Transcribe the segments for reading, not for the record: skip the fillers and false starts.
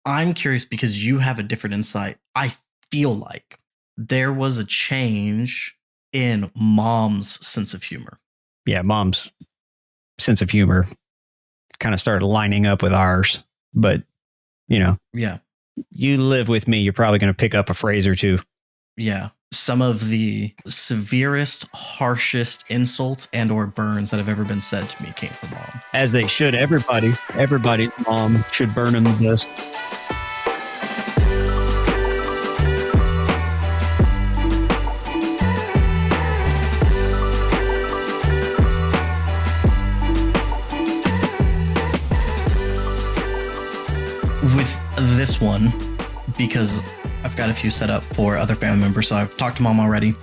I'm curious because you have a different insight. I feel like there was a change in mom's sense of humor. Yeah, mom's sense of humor kind of started lining up with ours. But, Yeah. you live with me, you're probably going to pick up a phrase or two. Yeah. Some of the severest, harshest insults and or burns that have ever been said to me came from mom. As they should. Everybody's mom should burn them this. With this one, because I've got a few set up for other family members, so I've talked to mom already.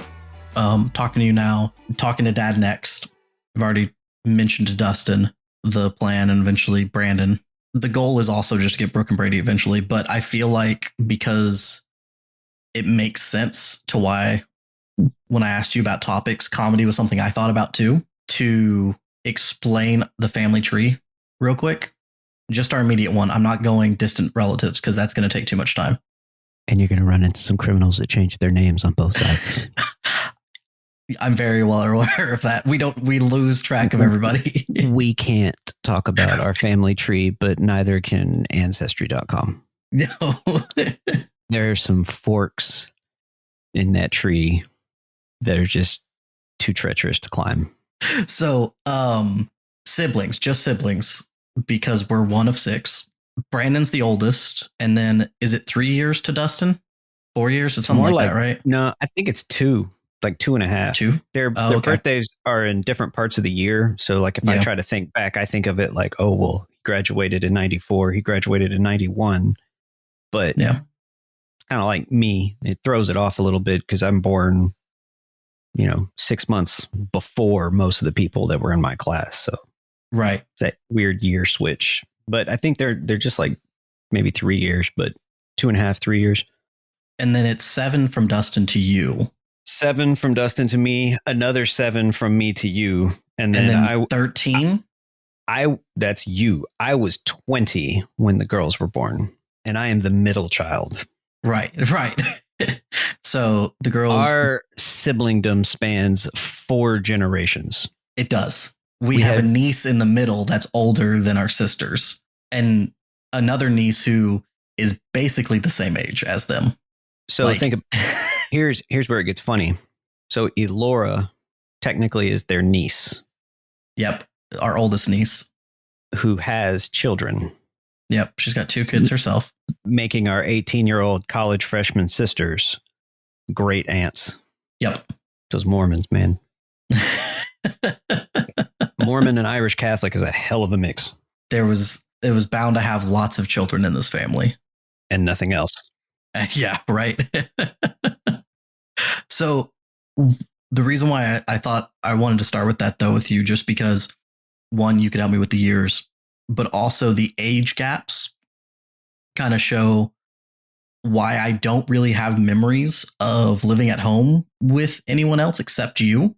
Talking to you now, talking to dad next. I've already mentioned to Dustin the plan and eventually Brandon. The goal is also just to get Brooke and Brady eventually, but I feel like because it makes sense to why when I asked you about topics, comedy was something I thought about too, to explain the family tree real quick. Just our immediate one. I'm not going distant relatives because that's going to take too much time. And you're going to run into some criminals that change their names on both sides. I'm very well aware of that. We lose track of everybody. We can't talk about our family tree, but neither can Ancestry.com. No. There are some forks in that tree that are just too treacherous to climb. So, siblings, just siblings, because we're one of 6. Brandon's the oldest, and then is it 3 years to Dustin? 4 years? It's something like that, right? No, I think it's 2. Like 2.5. 2? Their birthdays are in different parts of the year. So like if I try to think back, I think of it like, oh, well, he graduated in 94. He graduated in 91. But yeah, kind of like me, it throws it off a little bit because I'm born, 6 months before most of the people that were in my class. So right. It's that weird year switch. But I think they're just like maybe 3 years, but 2.5, 3 years. And then it's 7 from Dustin to you. 7 from Dustin to me, another 7 from me to you. And then 13? That's you. I was 20 when the girls were born, and I am the middle child. Right. So the girls... Our siblingdom spans 4 generations. It does. We have a niece in the middle that's older than our sisters, and another niece who is basically the same age as them. So think of... Here's where it gets funny. So Elora technically is their niece. Yep. Our oldest niece. Who has children. Yep. She's got 2 kids herself. Making our 18-year-old college freshman sisters great aunts. Yep. Those Mormons, man. Mormon and Irish Catholic is a hell of a mix. It was bound to have lots of children in this family. And nothing else. Yeah, right. So the reason why I thought I wanted to start with that, though, with you, just because, one, you could help me with the years, but also the age gaps kind of show why I don't really have memories of living at home with anyone else except you.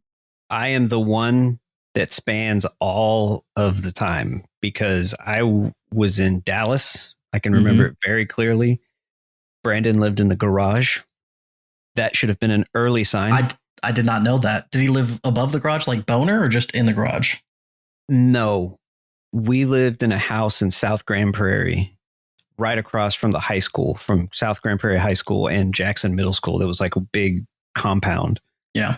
I am the one that spans all of the time because I was in Dallas. I can remember it very clearly. Brandon lived in the garage. That should have been an early sign. I did not know that. Did he live above the garage like Boner or just in the garage? No. We lived in a house in South Grand Prairie, right across from the high school, from South Grand Prairie High School and Jackson Middle School. There was like a big compound. Yeah.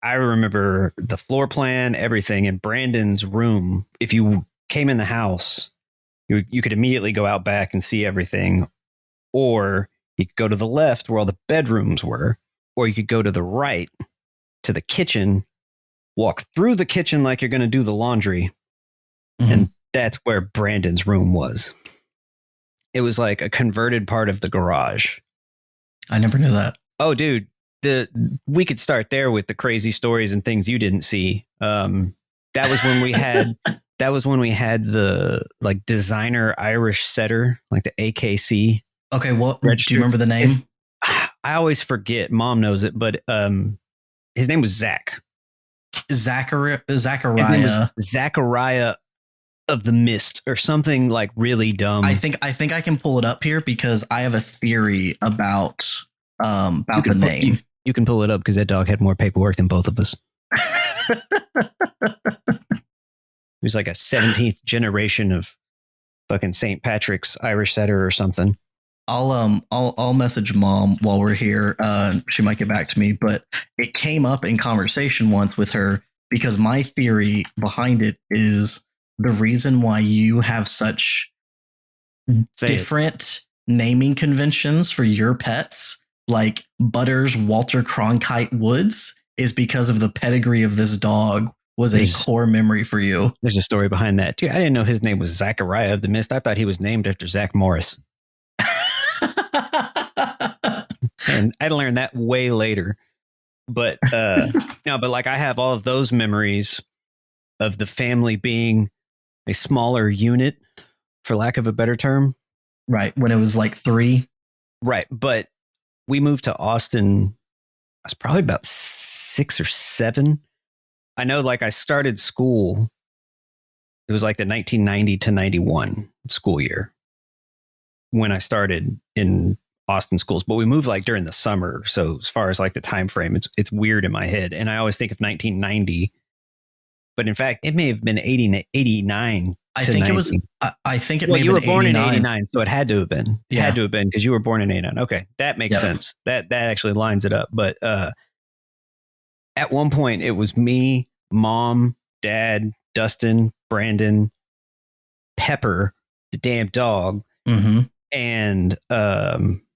I remember the floor plan, everything. In Brandon's room, if you came in the house, you could immediately go out back and see everything. Or you could go to the left where all the bedrooms were, or you could go to the right to the kitchen, walk through the kitchen like you're going to do the laundry. And that's where Brandon's room was. It was like a converted part of the garage. I never knew that. Oh, dude, we could start there with the crazy stories and things you didn't see. That was when we had the like designer Irish setter, like the AKC. Okay, what do you remember the name? I always forget. Mom knows it, but his name was Zach. Zachariah. His name was Zachariah of the Mist or something like really dumb. I think I can pull it up here because I have a theory about the name. You can pull it up because that dog had more paperwork than both of us. He was like a 17th generation of fucking St. Patrick's Irish setter or something. I'll message Mom while we're here. She might get back to me, but it came up in conversation once with her because my theory behind it is the reason why you have such different naming conventions for your pets, like Butters Walter Cronkite Woods, is because of the pedigree of this dog was a core memory for you. There's a story behind that. Dude, I didn't know his name was Zachariah of the Mist. I thought he was named after Zach Morris. And I learned that way later. But no, but like I have all of those memories of the family being a smaller unit, for lack of a better term. Right. When it was like 3. Right. But we moved to Austin. I was probably about 6 or 7. I know, like, I started school. It was like the 1990 to 91 school year when I started in Austin schools, but we moved like during the summer. So as far as like the time frame, it's weird in my head. And I always think of 1990, but in fact, it may have been 89. I think 90. It was. I think it. Well, may you have were born 89. in 89, so it had to have been. It had to have been because you were born in 89. Okay, that makes sense. That actually lines it up. But at one point, it was me, Mom, Dad, Dustin, Brandon, Pepper, the damn dog, and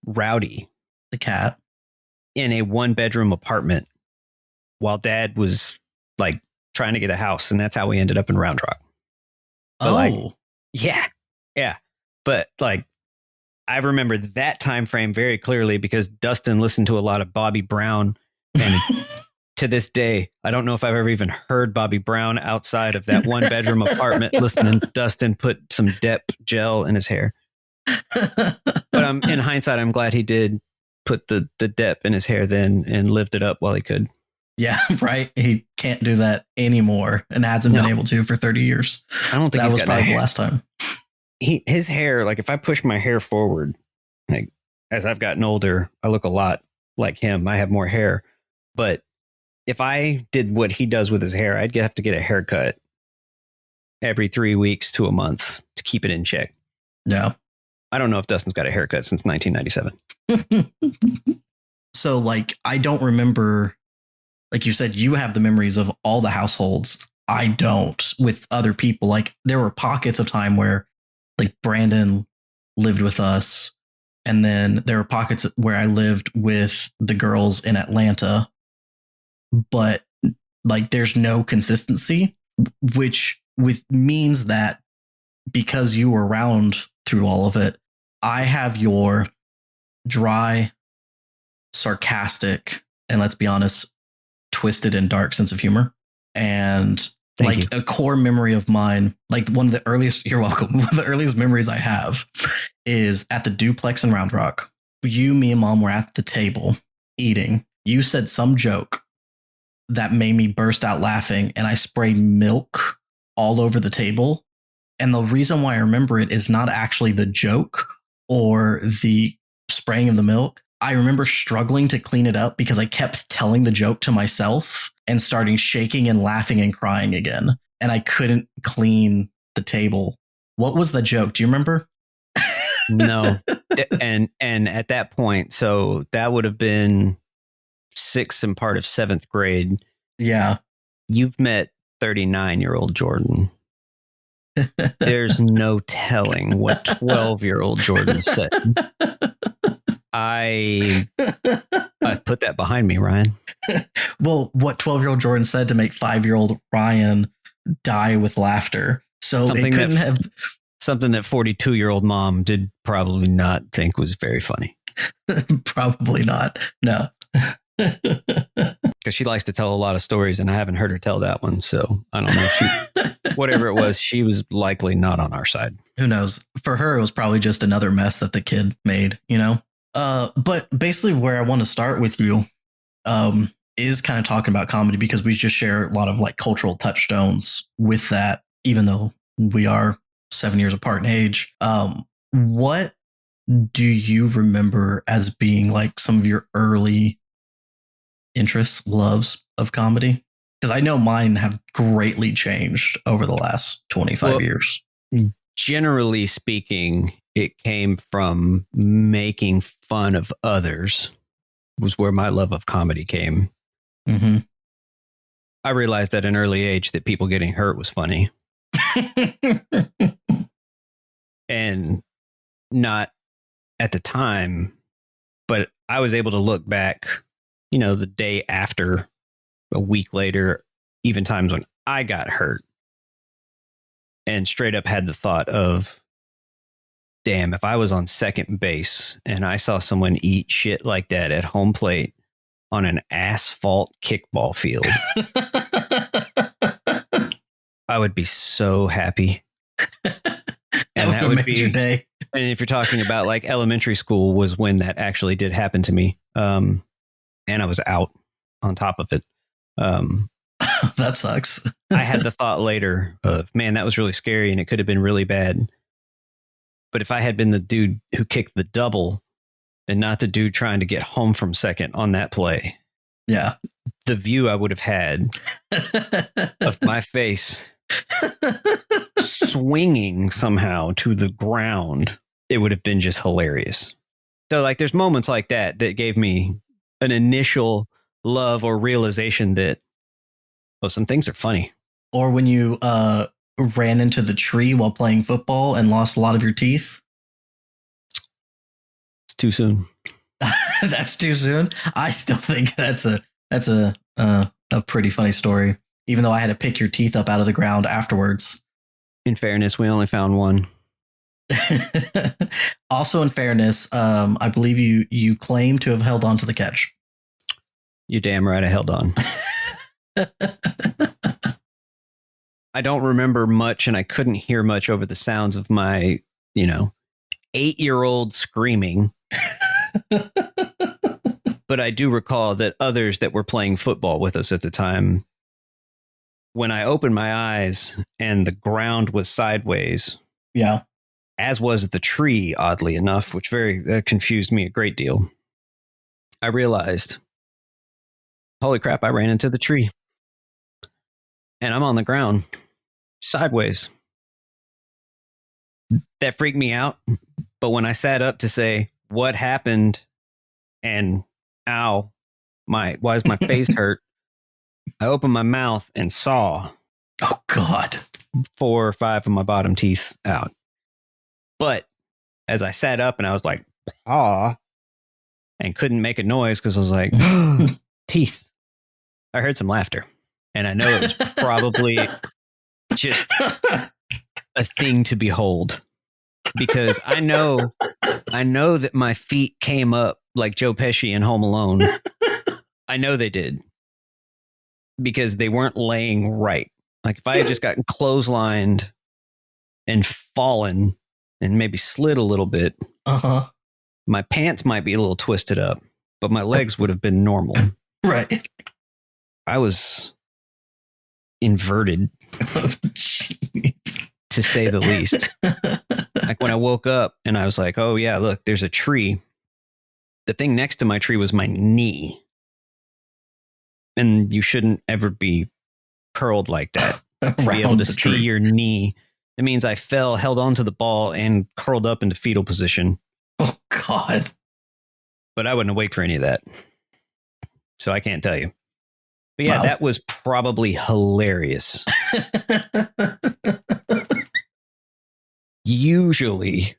Rowdy, the cat, in a 1-bedroom apartment while Dad was like trying to get a house, and that's how we ended up in Round Rock. But like, yeah. But like, I remember that time frame very clearly because Dustin listened to a lot of Bobby Brown, and to this day, I don't know if I've ever even heard Bobby Brown outside of that 1-bedroom apartment listening to Dustin put some Dep gel in his hair. But in hindsight, I'm glad he did put the Dep in his hair then and lived it up while he could. Yeah, right. He can't do that anymore and hasn't been able to for 30 years. I don't think that was probably the last time. His hair, like if I push my hair forward, like as I've gotten older, I look a lot like him. I have more hair. But if I did what he does with his hair, I'd have to get a haircut every 3 weeks to a month to keep it in check. Yeah. I don't know if Dustin's got a haircut since 1997. So, like, I don't remember, like you said, you have the memories of all the households. I don't with other people. Like, there were pockets of time where, like, Brandon lived with us. And then there were pockets where I lived with the girls in Atlanta. But, like, there's no consistency, which means that because you were around through all of it, I have your dry, sarcastic, and let's be honest, twisted and dark sense of humor. And Thank you. A core memory of mine, like one of the earliest, you're welcome. One of the earliest memories I have is at the duplex in Round Rock. You, me, and Mom were at the table eating. You said some joke that made me burst out laughing, and I sprayed milk all over the table. And the reason why I remember it is not actually the joke or the spraying of the milk. I remember struggling to clean it up because I kept telling the joke to myself and starting shaking and laughing and crying again. And I couldn't clean the table. What was the joke? Do you remember? No. And at that point, so that would have been 6th and part of 7th grade. Yeah. You've met 39-year-old Jordan. There's no telling what 12-year-old Jordan said. I put that behind me, Ryan. Well, what 12-year-old Jordan said to make 5-year-old Ryan die with laughter. So something something that 42-year-old mom did probably not think was very funny. Probably not. No. Because she likes to tell a lot of stories, and I haven't heard her tell that one. So I don't know. Whatever it was, she was likely not on our side. Who knows? For her, it was probably just another mess that the kid made, you know? But basically where I want to start with you is kind of talking about comedy, because we just share a lot of like cultural touchstones with that, even though we are 7 years apart in age. What do you remember as being like some of your early interests, loves of comedy? Because I know mine have greatly changed over the last 25 years. Generally speaking, it came from making fun of others, was where my love of comedy came. Mm-hmm. I realized at an early age that people getting hurt was funny. And not at the time, but I was able to look back, the day after, a week later, even times when I got hurt, and straight up had the thought of, damn, if I was on second base and I saw someone eat shit like that at home plate on an asphalt kickball field, I would be so happy. And that would be your day. And if you're talking about like elementary school was when that actually did happen to me. And I was out on top of it. That sucks. I had the thought later of, man, that was really scary and it could have been really bad. But if I had been the dude who kicked the double and not the dude trying to get home from second on that play, yeah, the view I would have had of my face swinging somehow to the ground, it would have been just hilarious. So like there's moments like that gave me an initial love or realization that, well, some things are funny. Or when you ran into the tree while playing football and lost a lot of your teeth. It's too soon. That's too soon. I still think that's a pretty funny story, even though I had to pick your teeth up out of the ground afterwards. In fairness, we only found one. Also, in fairness, I believe you claim to have held on to the catch. You're damn right I held on. I don't remember much, and I couldn't hear much over the sounds of my, 8-year-old screaming. But I do recall that others that were playing football with us at the time, when I opened my eyes and the ground was sideways, yeah, as was the tree, oddly enough, which confused me a great deal. I realized, holy crap, I ran into the tree. And I'm on the ground, sideways. That freaked me out. But when I sat up to say, what happened? And ow, why is my face hurt? I opened my mouth and saw, oh God, 4 or 5 of my bottom teeth out. But as I sat up and I was like, and couldn't make a noise because I was like, teeth. I heard some laughter. And I know it was probably just a thing to behold, because I know that my feet came up like Joe Pesci in Home Alone. I know they did, because they weren't laying right. Like if I had just gotten clotheslined and fallen and maybe slid a little bit, my pants might be a little twisted up, but my legs would have been normal. Right. I was inverted, to say the least. Like when I woke up and I was like, oh yeah, look, there's a tree. The thing next to my tree was my knee. And you shouldn't ever be curled like that. To be able to see your knee. It means I fell, held onto the ball, and curled up into fetal position. Oh God. But I wasn't awake for any of that. So I can't tell you. But yeah, that was probably hilarious. Usually,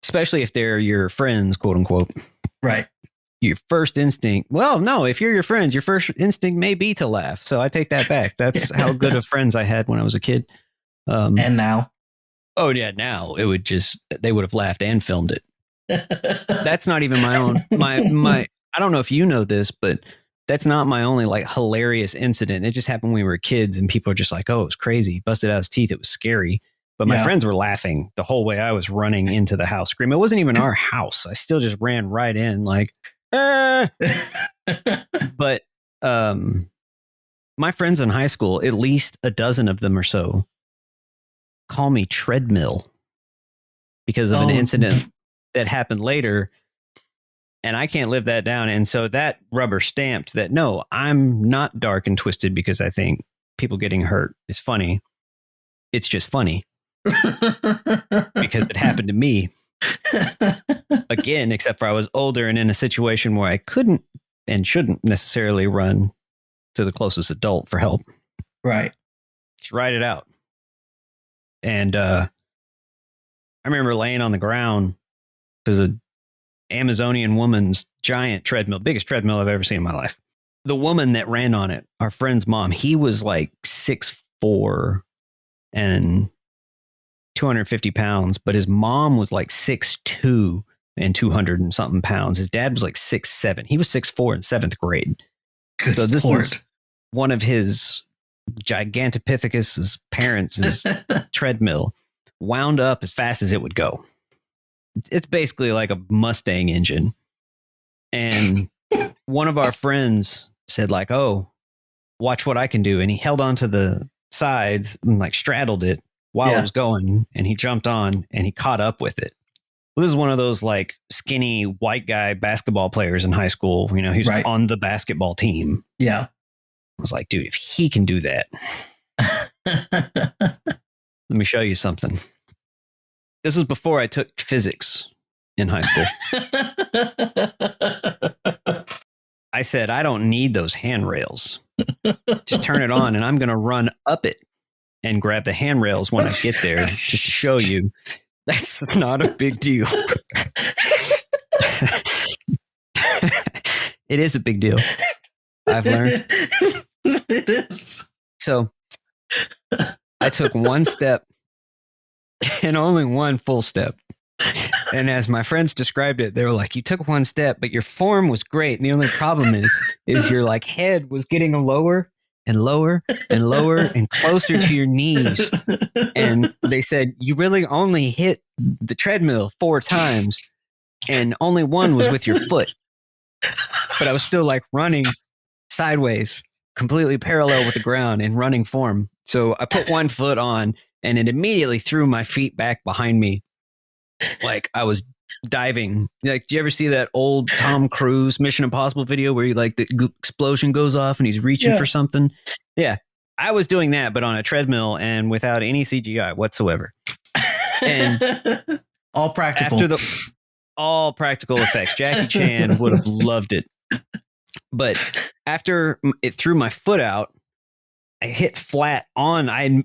especially if they're your friends, quote unquote. Right. Your first instinct. Well, no, if you're your friends, your first instinct may be to laugh. So I take that back. That's how good of friends I had when I was a kid. And now? Oh, yeah. Now it would they would have laughed and filmed it. That's not even my own. My. I don't know if you know this, but that's not my only like hilarious incident. It just happened when we were kids and people are just like, oh, it was crazy. He busted out his teeth. It was scary. But my friends were laughing the whole way I was running into the house screaming. It wasn't even our house. I still just ran right in like, But my friends in high school, at least a dozen of them or so, call me treadmill because of an incident that happened later. And I can't live that down. And so that rubber stamped that, no, I'm not dark and twisted because I think people getting hurt is funny. It's just funny because it happened to me. Again, except for I was older and in a situation where I couldn't and shouldn't necessarily run to the closest adult for help. Right. Just ride it out. And I remember laying on the ground because a Amazonian woman's giant treadmill, biggest treadmill I've ever seen in my life. The woman that ran on it, our friend's mom, he was like 6'4" and 250 pounds, but his mom was like 6'2" and 200 and something pounds. His dad was like 6'7". He was 6'4" in 7th grade. Good so this Lord. is one of his Gigantopithecus's parents' treadmill, wound up as fast as it would go. It's basically like a Mustang engine. And one of our friends said like, oh, watch what I can do. And he held onto the sides and like straddled it while it was going. And he jumped on and he caught up with it. Well, this is one of those like skinny white guy basketball players in high school. You know, he's on the basketball team. Yeah. I was like, dude, if he can do that, let me show you something. This was before I took physics in high school. I said, I don't need those handrails. Just turn it on and I'm going to run up it and grab the handrails when I get there just to show you that's not a big deal. It is a big deal. I've learned. It is. So I took one step and only one full step. And as my friends described it, they were like, you took one step, but your form was great. And the only problem is your like head was getting lower and lower and lower and closer to your knees. And they said, you really only hit the treadmill 4 times and only one was with your foot. But I was still like running sideways, completely parallel with the ground in running form. So I put one foot on and it immediately threw my feet back behind me. Like I was diving. Like, do you ever see that old Tom Cruise Mission Impossible video where he like the explosion goes off and he's reaching for something? Yeah. I was doing that, but on a treadmill and without any CGI whatsoever. And all practical. After all practical effects. Jackie Chan would have loved it. But after it threw my foot out, I hit flat on. I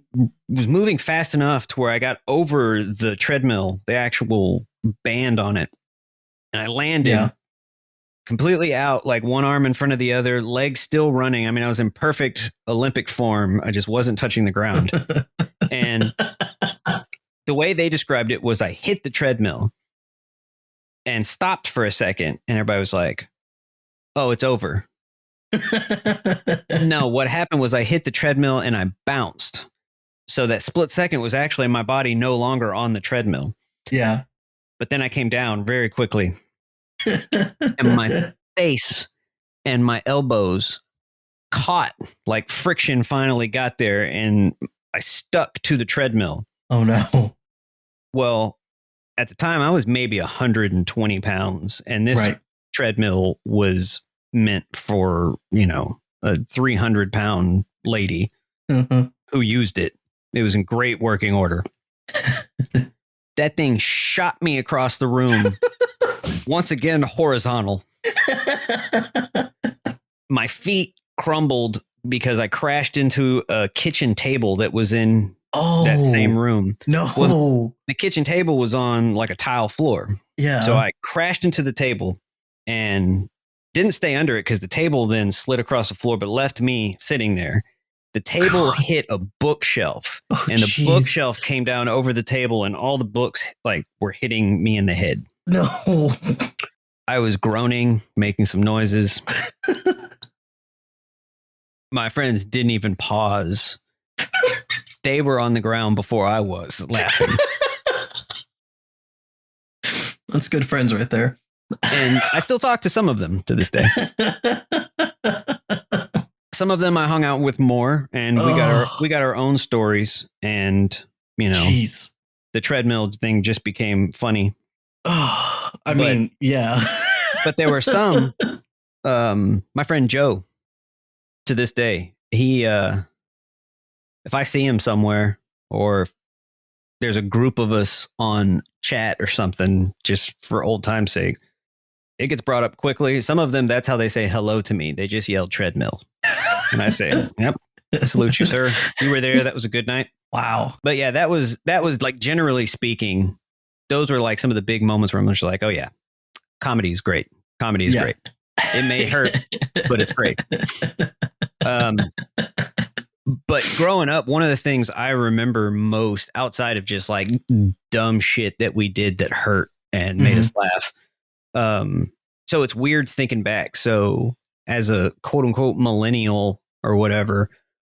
was moving fast enough to where I got over the treadmill, the actual band on it. And I landed completely out, like one arm in front of the other, legs still running. I mean, I was in perfect Olympic form. I just wasn't touching the ground. And the way they described it was I hit the treadmill and stopped for a second. And everybody was like, oh, it's over. No, what happened was I hit the treadmill and I bounced. So that split second was actually my body no longer on the treadmill. Yeah. But then I came down very quickly. And my face and my elbows caught, like friction finally got there and I stuck to the treadmill. Oh no. Well, at the time I was maybe 120 pounds and this treadmill was meant for, you know, a 300-pound lady who used it. It was in great working order. That thing shot me across the room, once again horizontal. My feet crumbled because I crashed into a kitchen table that was in that same room. No. Well, the kitchen table was on like a tile floor. Yeah. So I crashed into the table and didn't stay under it because the table then slid across the floor, but left me sitting there. The table hit a bookshelf and the bookshelf came down over the table and all the books like were hitting me in the head. No. I was groaning, making some noises. My friends didn't even pause. They were on the ground before I was laughing. That's good friends right there. And I still talk to some of them to this day. Some of them I hung out with more, and we got our own stories. And Jeez. The treadmill thing just became funny. Oh, I mean, yeah. But there were some, my friend Joe, to this day, he, if I see him somewhere or if there's a group of us on chat or something, just for old time's sake, it gets brought up quickly. Some of them, that's how they say hello to me. They just yell treadmill. And I say, yep, salute you, sir. You were there. That was a good night. Wow. But yeah, that was like, generally speaking, those were like some of the big moments where I'm just like, oh yeah, comedy is great. Comedy is great. It may hurt, but it's great. But growing up, one of the things I remember most outside of just like dumb shit that we did that hurt and made us laugh. So it's weird thinking back. So as a quote unquote millennial or whatever,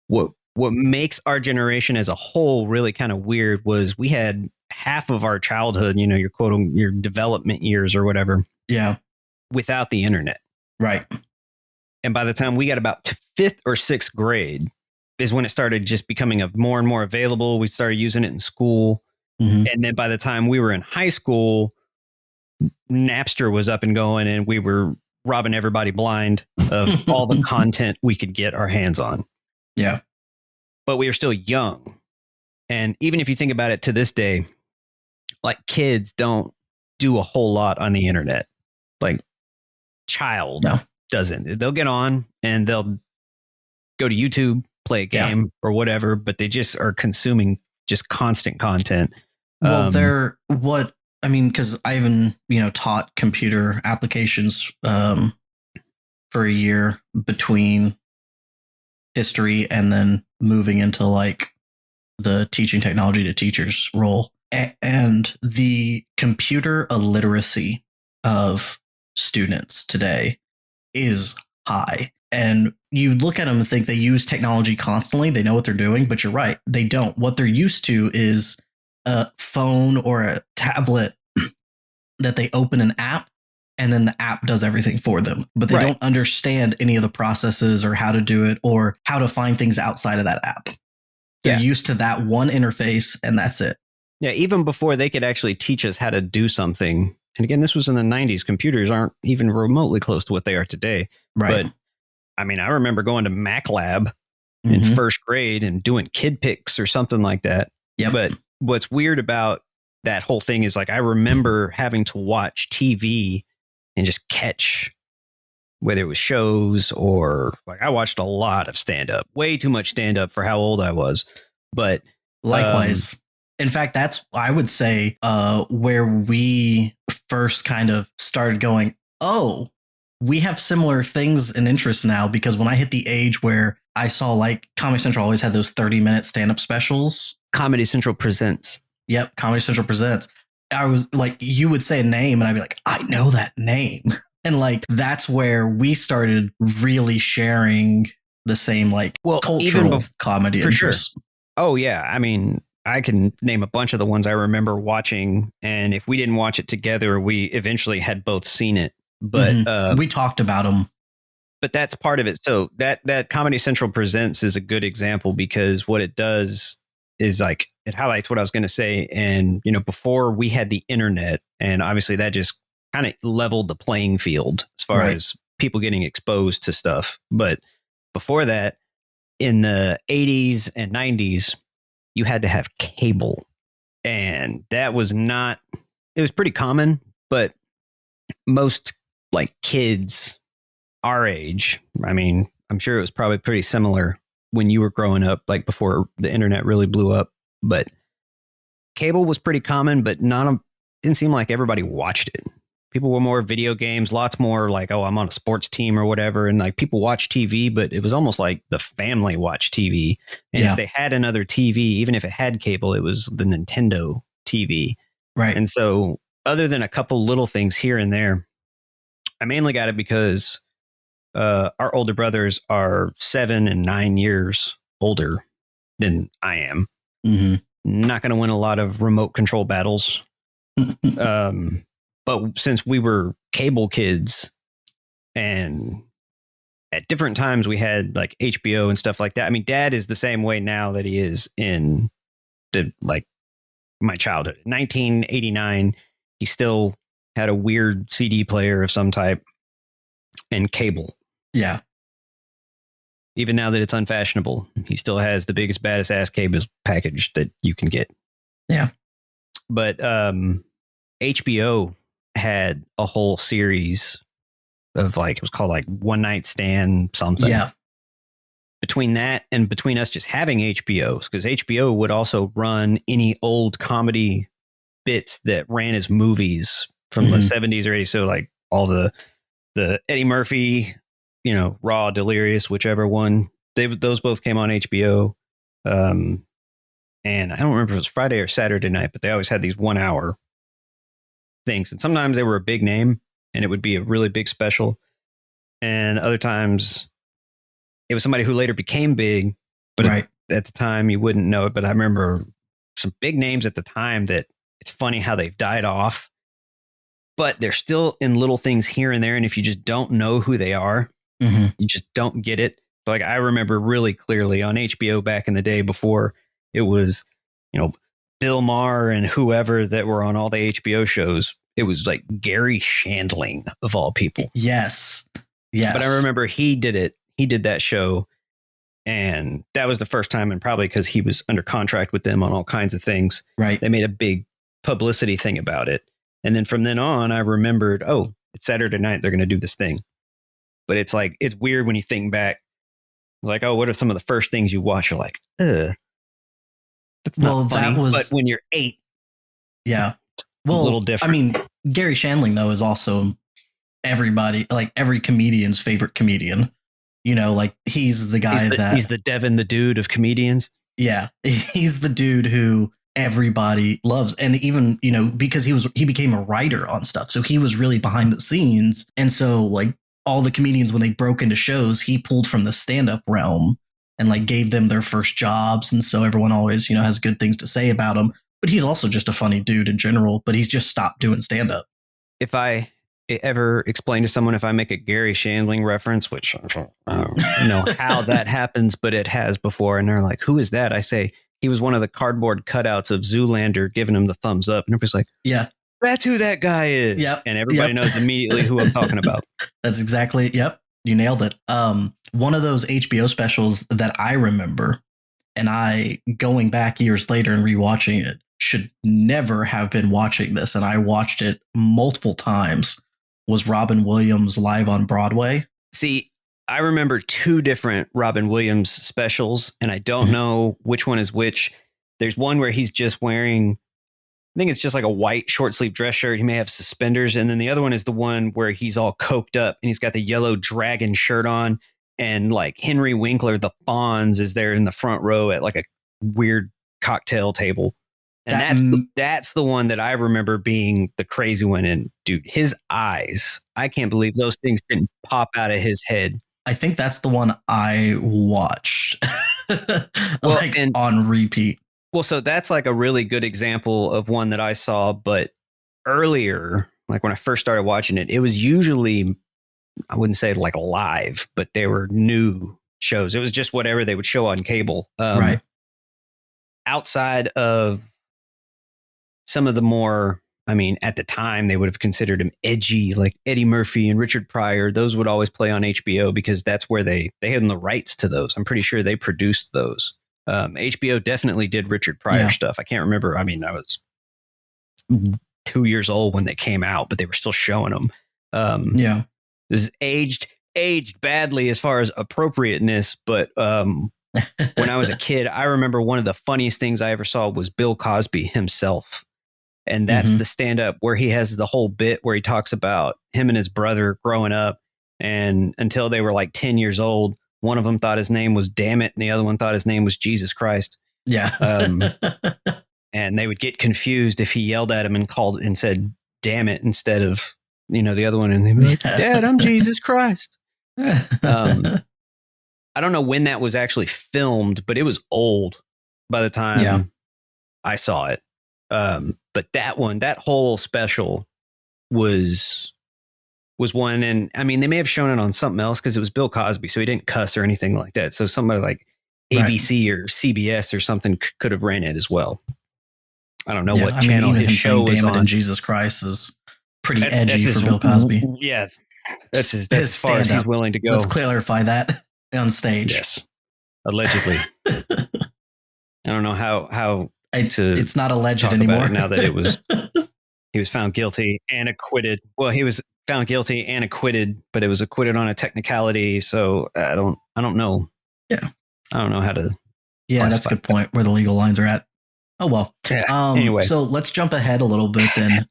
what makes our generation as a whole really kind of weird was we had half of our childhood, your development years or whatever. Yeah. Without the internet. Right. And by the time we got about to 5th or 6th grade is when it started just becoming more and more available. We started using it in school. And then by the time we were in high school, Napster was up and going and we were robbing everybody blind of all the content we could get our hands on. Yeah. But we were still young. And even if you think about it to this day, like kids don't do a whole lot on the internet. Like child doesn't. They'll get on and they'll go to YouTube, play a game or whatever, but they just are consuming just constant content. Well, because I even, taught computer applications for a year between history and then moving into like the teaching technology to teachers role. And the computer illiteracy of students today is high. And you look at them and think they use technology constantly. They know what they're doing, but you're right. They don't. What they're used to is a phone or a tablet that they open an app and then the app does everything for them. But they don't understand any of the processes or how to do it or how to find things outside of that app. They're used to that one interface and that's it. Yeah, even before they could actually teach us how to do something. And again, this was in the 90s. Computers aren't even remotely close to what they are today. Right. But I mean, I remember going to Mac Lab in first grade and doing kid pics or something like that. Yeah. But what's weird about that whole thing is like, I remember having to watch TV and just catch whether it was shows or like I watched a lot of stand up, way too much stand up for how old I was. But likewise. In fact, that's, I would say, where we first kind of started going, oh, we have similar things and interests now, because when I hit the age where I saw like Comedy Central always had those 30-minute stand-up specials. Comedy Central Presents. Yep. Comedy Central Presents. I was like, you would say a name and I'd be like, I know that name. And like, that's where we started really sharing the same like cultural comedy for interests. Sure. Oh yeah. I mean, I can name a bunch of the ones I remember watching. And if we didn't watch it together, we eventually had both seen it. But we talked about them. But that's part of it. So that Comedy Central Presents is a good example, because what it does is like it highlights what I was going to say. And, before we had the internet, and obviously that just kind of leveled the playing field as far as people getting exposed to stuff. But before that, in the 80s and 90s, you had to have cable. And that was not, it was pretty common, but most like kids our age, I mean, I'm sure it was probably pretty similar when you were growing up, like before the internet really blew up. But cable was pretty common, but didn't seem like everybody watched it. People were more video games, lots more like, oh, I'm on a sports team or whatever. And like people watch TV, but it was almost like the family watched TV. And if they had another TV, even if it had cable, it was the Nintendo TV. Right. And so other than a couple little things here and there, I mainly got it because our older brothers are 7 and 9 years older than I am. Not going to win a lot of remote control battles. But since we were cable kids and at different times we had like HBO and stuff like that. I mean, Dad is the same way now that he is in the like my childhood. 1989, he still had a weird CD player of some type and cable. Yeah. Even now that it's unfashionable, he still has the biggest, baddest ass cables package that you can get. Yeah. But HBO had a whole series of like, it was called like One Night Stand something. Yeah. Between that and between us just having HBOs, because HBO would also run any old comedy bits that ran as movies from the 70s or 80s. So like all the Eddie Murphy, Raw, Delirious, whichever one, those both came on HBO. And I don't remember if it was Friday or Saturday night, but they always had these 1 hour things. And sometimes they were a big name and it would be a really big special. And other times it was somebody who later became big, but at the time you wouldn't know it. But I remember some big names at the time that it's funny how they've died off, but they're still in little things here and there. And if you just don't know who they are, you just don't get it. Like I remember really clearly on HBO back in the day before it was, Bill Maher and whoever that were on all the HBO shows. It was like Gary Shandling of all people. Yes. But I remember he did it. He did that show. And that was the first time, and probably because he was under contract with them on all kinds of things. Right. They made a big publicity thing about it. And then from then on, I remembered, oh, it's Saturday night. They're going to do this thing. But it's like, it's weird when you think back, like, oh, what are some of the first things you watch? You're like, ugh. That's not funny. But when you're 8. Yeah. Well, a little different. I mean, Gary Shandling, though, is also everybody, like every comedian's favorite comedian. Like he's the guy he's the Devin the Dude of comedians. Yeah. He's the dude who everybody loves. And even, because he became a writer on stuff. So he was really behind the scenes. And so like all the comedians, when they broke into shows, he pulled from the stand-up realm and like gave them their first jobs. And so everyone always, has good things to say about him. But he's also just a funny dude in general, but he's just stopped doing stand-up. If I ever explain to someone, if I make a Gary Shandling reference, which I don't know how that happens, but it has before, and they're like, who is that? I say, he was one of the cardboard cutouts of Zoolander giving him the thumbs up. And everybody's like, yeah, that's who that guy is. Yep. And everybody knows immediately who I'm talking about. That's exactly. Yep. You nailed it. One of those HBO specials that I remember, and I going back years later and rewatching it, should never have been watching this. And I watched it multiple times, was Robin Williams live on Broadway. See, I remember 2 different Robin Williams specials, and I don't know which one is which. There's one where he's just wearing, I think it's just like a white short sleeve dress shirt. He may have suspenders. And then the other one is the one where he's all coked up and he's got the yellow dragon shirt on. And like Henry Winkler, the Fonz, is there in the front row at like a weird cocktail table. And that's the one that I remember being the crazy one. And dude, his eyes, I can't believe those things didn't pop out of his head. I think that's the one I watched on repeat. Well, so that's like a really good example of one that I saw, but earlier, like when I first started watching it, it was usually, I wouldn't say like live, but they were new shows. It was just whatever they would show on cable. Right. Outside of some of the more, I mean, at the time they would have considered him edgy, like Eddie Murphy and Richard Pryor. Those would always play on HBO because that's where they had the rights to those. I'm pretty sure they produced those. HBO definitely did Richard Pryor stuff. I can't remember. I mean, I was 2 years old when they came out, but they were still showing them. This is aged badly as far as appropriateness, but when I was a kid, I remember one of the funniest things I ever saw was Bill Cosby himself. And that's the stand-up where he has the whole bit where he talks about him and his brother growing up, and until they were like 10 years old, one of them thought his name was Damn It, and the other one thought his name was Jesus Christ. Yeah. And they would get confused if he yelled at him and said Damn It instead of, the other one, and they'd be like, Dad, I'm Jesus Christ. I don't know when that was actually filmed, but it was old by the time I saw it. But that whole special was one. And I mean, they may have shown it on something else because it was Bill Cosby, so he didn't cuss or anything like that. So somebody like ABC or CBS or something could have ran it as well. I don't know Yeah, what I mean, channel even his him show saying was "damn it" and on. Jesus Christ is pretty That's edgy his, for Bill Cosby. yeah, that's His as far as he's stand-up. willing to go. Let's clarify that on stage. Yes, allegedly. I don't know how to It's not alleged talk anymore. about it now that he was found guilty and acquitted. Well, he was found guilty and acquitted, but it was acquitted on a technicality. So I don't know. Yeah, I don't know how to. yeah, that's a good point. Where the legal lines are at. Oh well. Yeah. Anyway, so let's jump ahead a little bit then.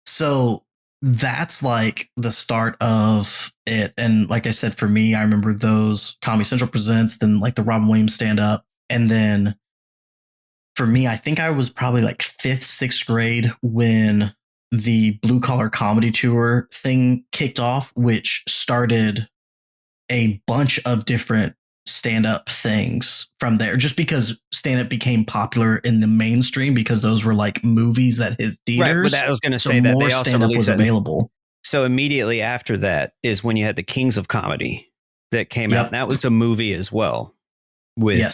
So that's like the start of it, and like I said, for me, I remember those Comedy Central presents, then like the Robin Williams stand up, and then for me, I think I was probably like fifth, sixth grade when the Blue Collar Comedy Tour thing kicked off, which started a bunch of different stand-up things from there, just because stand-up became popular in the mainstream because those were like movies that hit theaters. right, but I was going to So say that more they also stand-up released was that. available. So immediately after that is when you had the Kings of Comedy that came out. That was a movie as well with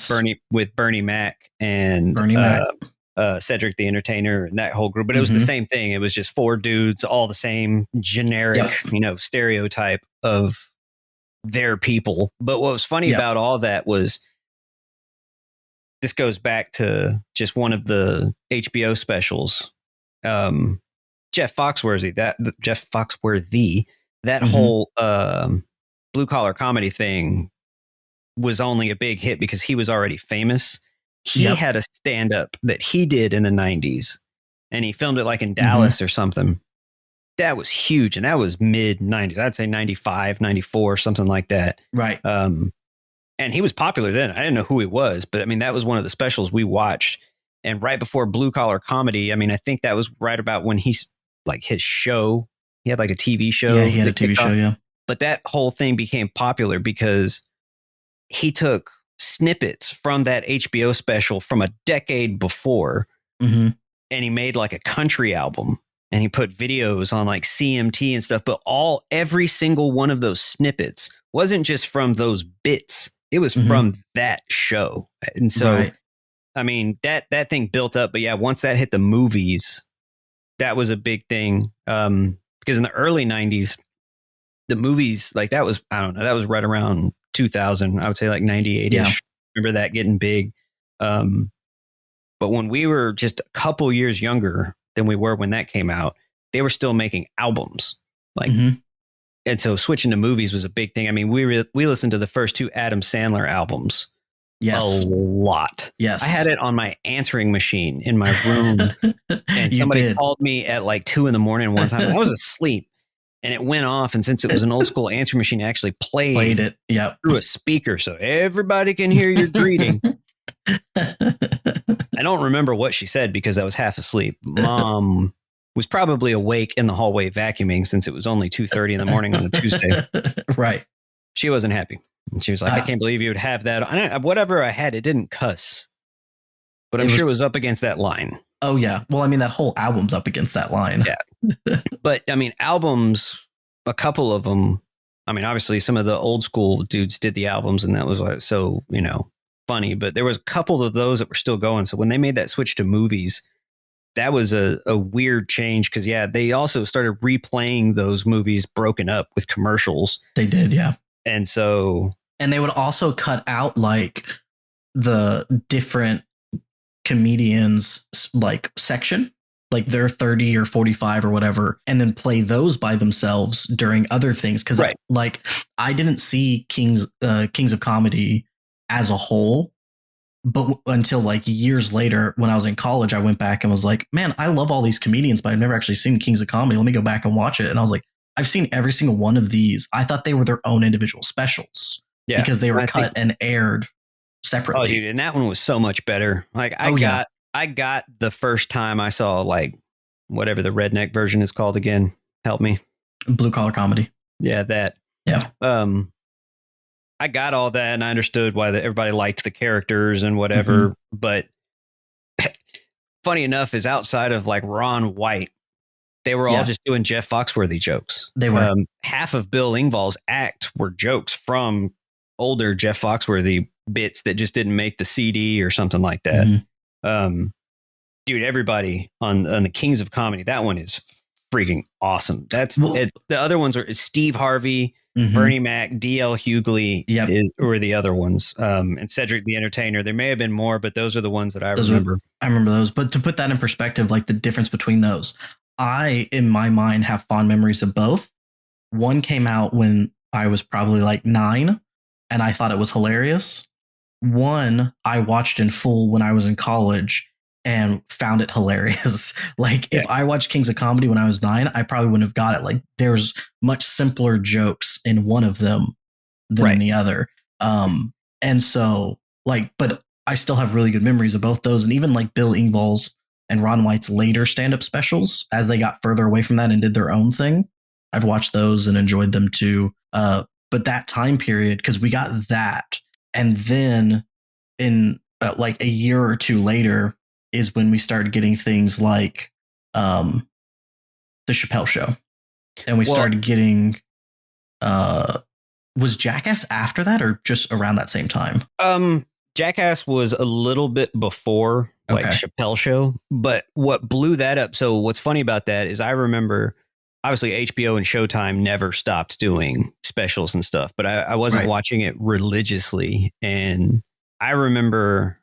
Bernie Mac and Cedric the Entertainer and that whole group. But it was the same thing. It was just four dudes, all the same generic, stereotype of their people. But what was funny about all that was this goes back to just one of the HBO specials. Jeff Foxworthy, that whole Blue Collar Comedy thing was only a big hit because he was already famous. He had a stand-up that he did in the 90s, and he filmed it like in Dallas or something. That was huge, and that was mid-90s. I'd say 95, 94, something like that. Right. And he was popular then. I didn't know who he was, but I mean, that was one of the specials we watched. And right before Blue Collar Comedy, I mean, I think that was right about when he's like his show. He had like a TV show. Yeah, he had a TV show, yeah. But that whole thing became popular because he took snippets from that HBO special from a decade before, and he made like a country album, and he put videos on like CMT and stuff. But every single one of those snippets wasn't just from those bits; it was from that show. And so, I mean, that thing built up. But yeah, once that hit the movies, that was a big thing. Because in the early 90s, the movies, like that was, I don't know, that was right around 2000. I would say like 98-ish. Yeah. Remember that getting big. But when we were just a couple years younger than we were when that came out, they were still making albums. Like, and so switching to movies was a big thing. I mean, we listened to the first two Adam Sandler albums. Yes. A lot. Yes. I had it on my answering machine in my room, and somebody called me at like 2 a.m. one time. I was asleep, and it went off. And since it was an old school answering machine, it actually played it through a speaker, so everybody can hear your greeting. I don't remember what she said because I was half asleep. Mom was probably awake in the hallway vacuuming since it was only 2:30 in the morning on a Tuesday. Right. She wasn't happy. And she was like, I can't believe you would have that. Whatever I had, it didn't cuss. But I'm sure it was up against that line. Oh, yeah. Well, I mean, that whole album's up against that line. Yeah. But, I mean, albums, a couple of them, I mean, obviously, some of the old school dudes did the albums, and that was like so, funny. But there was a couple of those that were still going. So when they made that switch to movies, that was a weird change because, yeah, they also started replaying those movies broken up with commercials. They did, yeah. And so... And they would also cut out like the different comedians like section, like their 30 or 45 or whatever, and then play those by themselves during other things. Cause like I didn't see Kings of Comedy as a whole, but until like years later when I was in college, I went back and was like, man, I love all these comedians, but I've never actually seen Kings of Comedy. Let me go back and watch it. And I was like, I've seen every single one of these. I thought they were their own individual specials. Yeah, because they were cut and aired separately. Oh, dude, and that one was so much better. Like I got the first time I saw like whatever the redneck version is called again. Help me. Blue Collar Comedy. Yeah, that. Yeah. I got all that and I understood why everybody liked the characters and whatever. But funny enough is outside of like Ron White, they were all just doing Jeff Foxworthy jokes. They were. Half of Bill Engvall's act were jokes from older Jeff Foxworthy bits that just didn't make the CD or something like that. dude, everybody on the Kings of Comedy, that one is freaking awesome. That's Well, it. The other ones are Steve Harvey, Bernie Mac, D.L. Hughley, or the other ones, and Cedric the Entertainer. There may have been more, but those are the ones that I remember. I remember those. But to put that in perspective, like the difference between those, I, in my mind, have fond memories of both. One came out when I was probably like 9, and I thought it was hilarious. One I watched in full when I was in college and found it hilarious. Like if I watched Kings of Comedy when I was 9, I probably wouldn't have got it. Like there's much simpler jokes in one of them than in the other. And so like, but I still have really good memories of both those. And even like Bill Engvall's and Ron White's later stand-up specials, as they got further away from that and did their own thing, I've watched those and enjoyed them too. But that time period, because we got that, and then in like a year or two later is when we started getting things like the Chappelle Show, and we started getting was Jackass after that or just around that same time? Jackass was a little bit before like Chappelle Show, but what blew that up? So what's funny about that is I remember obviously HBO and Showtime never stopped doing specials and stuff, but I wasn't watching it religiously. And I remember,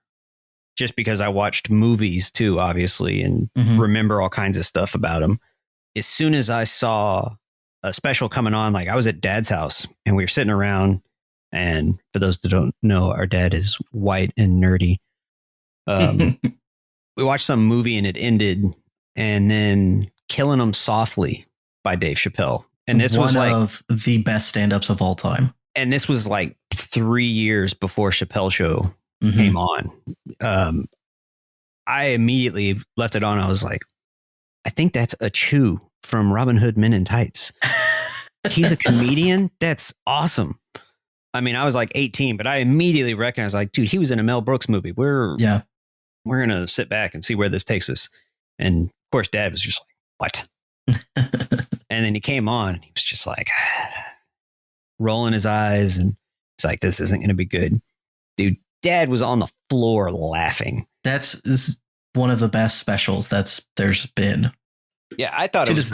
just because I watched movies too, obviously, and remember all kinds of stuff about them. As soon as I saw a special coming on, like I was at Dad's house and we were sitting around, and for those that don't know, our dad is white and nerdy. We watched some movie and it ended, and then Killing 'Em Softly by Dave Chappelle. And this was like one of the best stand-ups of all time. And this was like 3 years before Chappelle Show came on. I immediately left it on. I was like, I think that's a Chew from Robin Hood Men in Tights. He's a comedian. That's awesome. I mean, I was like 18, but I immediately recognized, like, dude, he was in a Mel Brooks movie. We're going to sit back and see where this takes us. And of course, Dad was just like, what? And then he came on and he was just like rolling his eyes, and it's like, this isn't going to be good. Dude, Dad was on the floor laughing. This is one of the best specials there's been. Yeah, I thought it was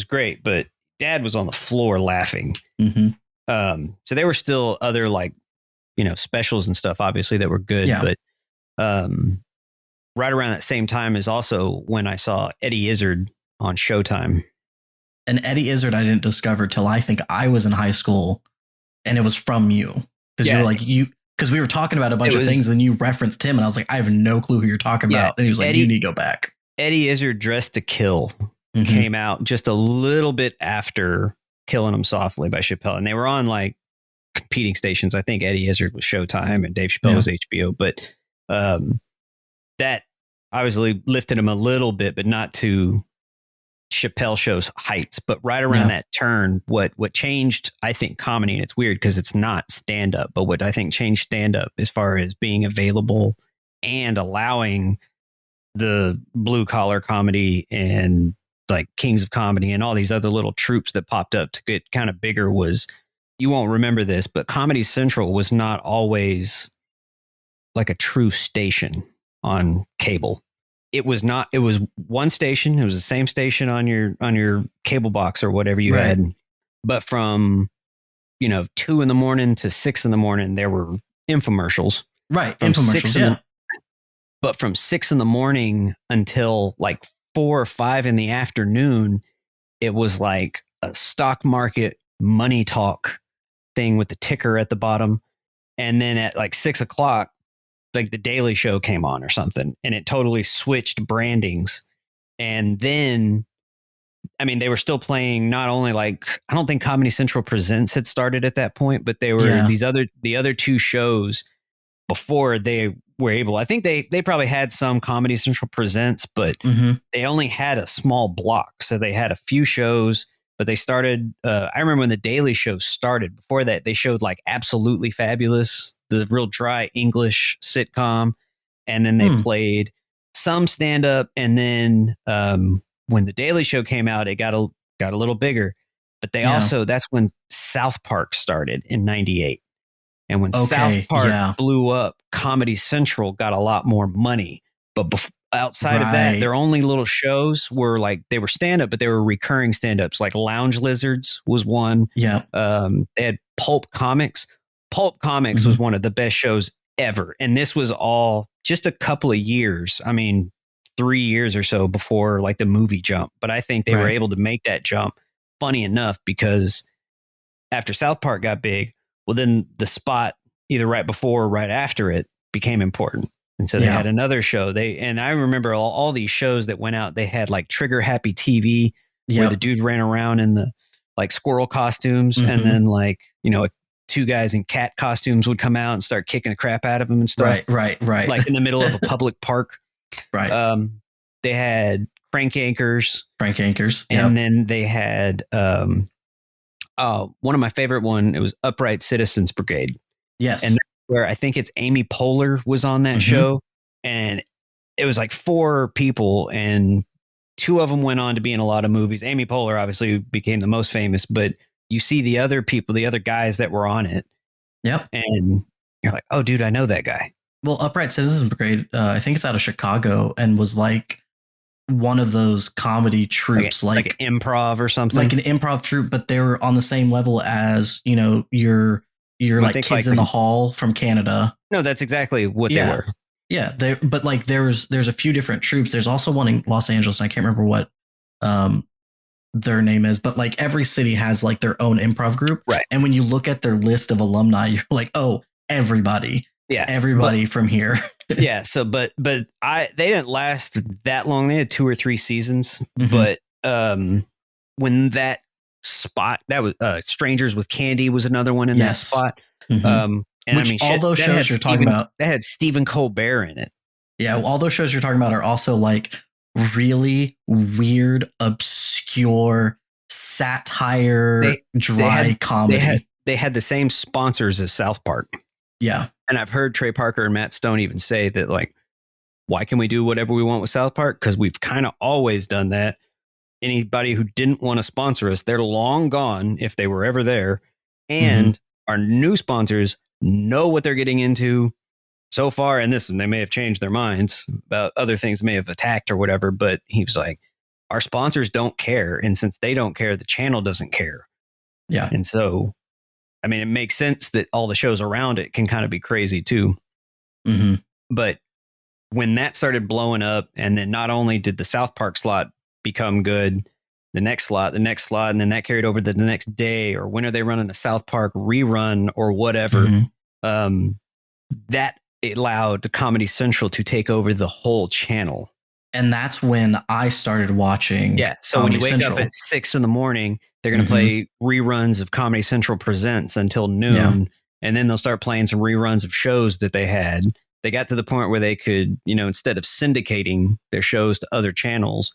great, but Dad was on the floor laughing. So there were still other like, specials and stuff, obviously, that were good. But right around that same time is also when I saw Eddie Izzard on Showtime. And Eddie Izzard I didn't discover till I think I was in high school, and it was from you. Because you were like, because we were talking about a bunch of things and you referenced him, and I was like, I have no clue who you're talking about. And he was like, you need to go back. Eddie Izzard Dressed to Kill came out just a little bit after Killing 'Em Softly by Chappelle. And they were on like competing stations. I think Eddie Izzard was Showtime and Dave Chappelle was HBO. But that obviously lifted him a little bit, but not to Chappelle Show's heights. But right around that turn, what changed, I think, comedy, and it's weird because it's not stand-up, but what I think changed stand-up as far as being available and allowing the blue collar comedy and like Kings of Comedy and all these other little troops that popped up to get kind of bigger was, you won't remember this, but Comedy Central was not always like a true station on cable. It was not. It was one station. It was the same station on your cable box or whatever you had. But from 2 a.m. to 6 a.m, there were infomercials. Right, from infomercials. But from 6 a.m. until like 4 or 5 p.m, it was like a stock market money talk thing with the ticker at the bottom, and then at like 6 o'clock, like the Daily Show came on or something, and it totally switched brandings. And then, I mean, they were still playing not only like, I don't think Comedy Central Presents had started at that point, but they were the other two shows before they were able. I think they probably had some Comedy Central Presents, but they only had a small block. So they had a few shows, but they started, I remember when the Daily Show started. Before that, they showed like Absolutely Fabulous, the real dry English sitcom. And then they played some stand up. And then when the Daily Show came out, it got a little bigger. But they also, that's when South Park started in 98. And when South Park blew up, Comedy Central got a lot more money. But outside of that, their only little shows were like they were stand up, but they were recurring stand ups. Like Lounge Lizards was one. Yeah. They had Pulp Comics. Pulp Comics was one of the best shows ever. And this was all just a couple of years. I mean, 3 years or so before like the movie jump. But I think they were able to make that jump funny enough because after South Park got big, well, then the spot either right before or right after it became important. And so they had another show. And I remember all these shows that went out. They had like Trigger Happy TV, where the dude ran around in the like squirrel costumes, and then like, you know, 2 guys in cat costumes would come out and start kicking the crap out of them and stuff. Right. Like in the middle of a public park. Right. They had Crank Anchors. And then they had one of my favorite one. It was Upright Citizens Brigade. Yes. And where I think it's Amy Poehler was on that show, and it was like 4 people, and 2 of them went on to be in a lot of movies. Amy Poehler obviously became the most famous, but you see the other people, the other guys that were on it. Yep. And you're like, oh, dude, I know that guy. Well, Upright Citizens Brigade, I think it's out of Chicago, and was like one of those comedy troupes, like improv or something, like an improv troupe, but they were on the same level as, you know, your like Kids like in the Hall from Canada. No, that's exactly what they were. Yeah, but like there's a few different troops. There's also one in Los Angeles, and I can't remember what their name is, but like every city has like their own improv group. Right. And when you look at their list of alumni, you're like, oh, everybody. Yeah. Everybody from here. Yeah. So but they didn't last that long. They had 2 or 3 seasons. But when that spot, that was Strangers with Candy was another one in that spot. And which, I mean, all those shows you're talking about, that had Stephen Colbert in it. Yeah, all those shows you're talking about are also like really weird, obscure satire, dry comedy. They had the same sponsors as South Park. Yeah. And I've heard Trey Parker and Matt Stone even say that, like, why can we do whatever we want with South Park? Because we've kind of always done that. Anybody who didn't want to sponsor us, they're long gone if they were ever there. And our new sponsors know what they're getting into so far. And they may have changed their minds about other things may have attacked or whatever. But he was like, our sponsors don't care. And since they don't care, the channel doesn't care. Yeah. And so, I mean, it makes sense that all the shows around it can kind of be crazy too. But when that started blowing up, and then not only did the South Park slot become good, the next slot, and then that carried over to the next day, or when are they running a South Park rerun or whatever, that allowed Comedy Central to take over the whole channel. And that's when I started watching. Yeah. So Comedy when you wake Central up at 6 a.m, they're going to play reruns of Comedy Central Presents until noon. Yeah. And then they'll start playing some reruns of shows that they had. They got to the point where they could, you know, instead of syndicating their shows to other channels,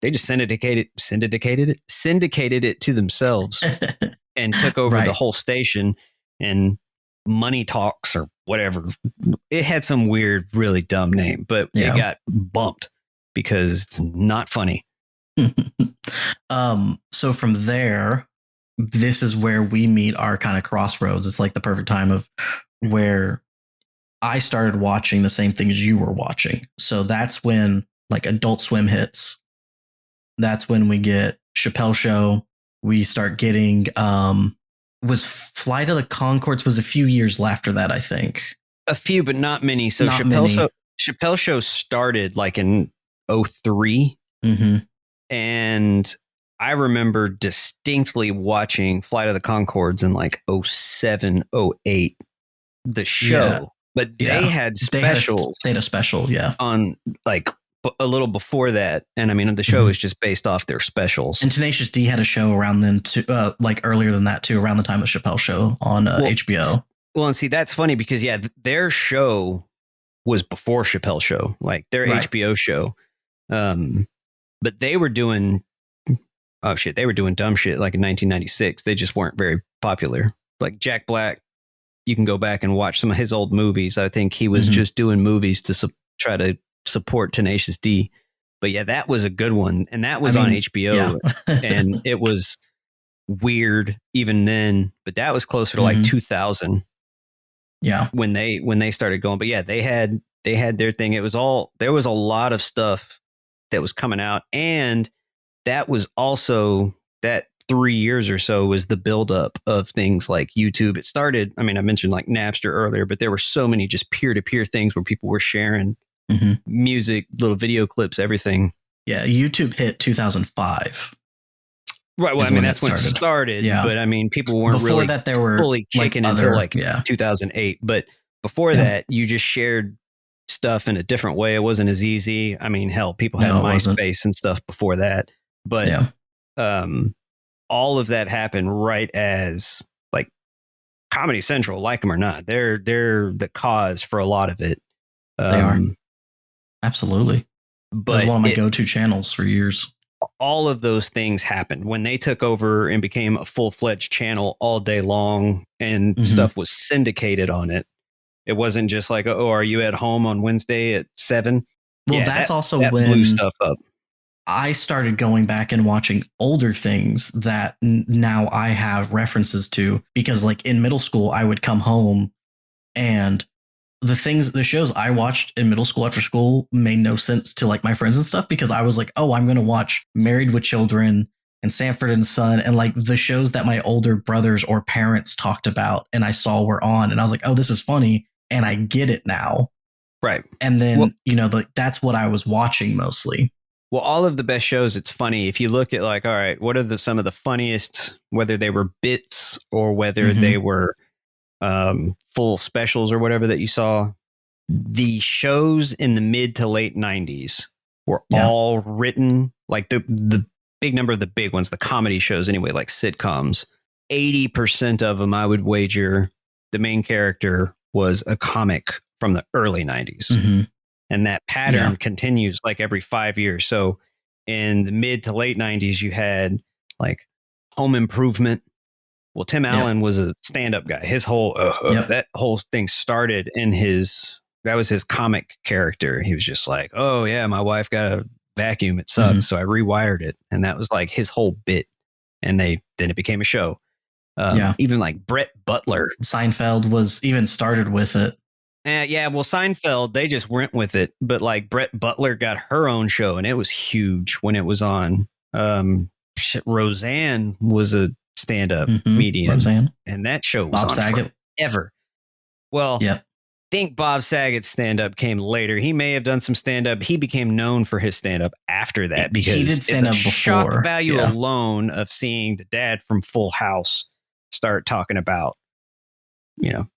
they just syndicated it to themselves and took over the whole station. And Money Talks or whatever, it had some weird, really dumb name, but it got bumped because it's not funny. So from there, this is where we meet our kind of crossroads. It's like the perfect time of where I started watching the same things you were watching. So that's when like Adult Swim hits. That's when we get Chappelle Show. We start getting was Flight of the Conchords was a few years after that, I think. A few, but not many. So Chappelle Show started like in 2003. And I remember distinctly watching Flight of the Conchords in like 2007, 2008, the show. Yeah. But they had specials. They had a special, on like a little before that. And I mean, the show is just based off their specials. And Tenacious D had a show around then too, like earlier than that too, around the time of Chappelle Show on HBO. Well, and see, that's funny because their show was before Chappelle Show, like their HBO show. But they were doing dumb shit like in 1996. They just weren't very popular. Like Jack Black, you can go back and watch some of his old movies. I think he was just doing movies to try to support Tenacious D. But yeah, that was a good one. And that was on HBO. And it was weird even then. But that was closer to like 2000. Yeah. When they started going. But yeah, they had They had their thing. There was a lot of stuff that was coming out. And that was also that 3 years or so was the buildup of things like YouTube. It started, I mean, I mentioned like Napster earlier, but there were so many just peer-to-peer things where people were sharing music, little video clips, everything. Yeah, YouTube hit 2005. Right. Well, I mean, that's when it started. Yeah. But I mean, people weren't before really that, there were fully kicking until like 2008. But before that, you just shared stuff in a different way. It wasn't as easy. I mean, hell, people had MySpace and stuff before that. But all of that happened right as like Comedy Central, like them or not, they're the cause for a lot of it. They are. Absolutely. But it was one of my go-to channels for years. All of those things happened when they took over and became a full-fledged channel all day long, and stuff was syndicated on it. It wasn't just like, oh, are you at home on Wednesday at 7? Well, that's also when blew stuff up. I started going back and watching older things that now I have references to, because like in middle school, I would come home and the shows I watched in middle school after school made no sense to like my friends and stuff, because I was like, oh, I'm going to watch Married with Children and Sanford and Son and like the shows that my older brothers or parents talked about and I saw were on. And I was like, oh, this is funny. And I get it now. Right. And then, that's what I was watching mostly. Well, all of the best shows, it's funny. If you look at like, all right, what are some of the funniest, whether they were bits or whether they were full specials or whatever that you saw, the shows in the mid to late 90s were all written, like the big number of the big ones, the comedy shows anyway, like sitcoms, 80% of them, I would wager, the main character was a comic from the early 90s. And that pattern continues like every 5 years. So in the mid to late 90s, you had like Home Improvement. Well, Tim Allen was a stand-up guy. His whole that whole thing started in that was his comic character. He was just like, oh yeah, my wife got a vacuum. It sucks. So I rewired it. And that was like his whole bit. And then it became a show. Even like Brett Butler. Seinfeld was even started with it. Well, Seinfeld, they just went with it. But like Brett Butler got her own show and it was huge when it was on. Roseanne was a stand-up comedian. Roseanne. And that show was Bob on Saget. forever. Well, I think Bob Saget's stand-up came later. He may have done some stand-up. He became known for his stand-up after that because he did stand-up before. Shock value alone of seeing the dad from Full House start talking about,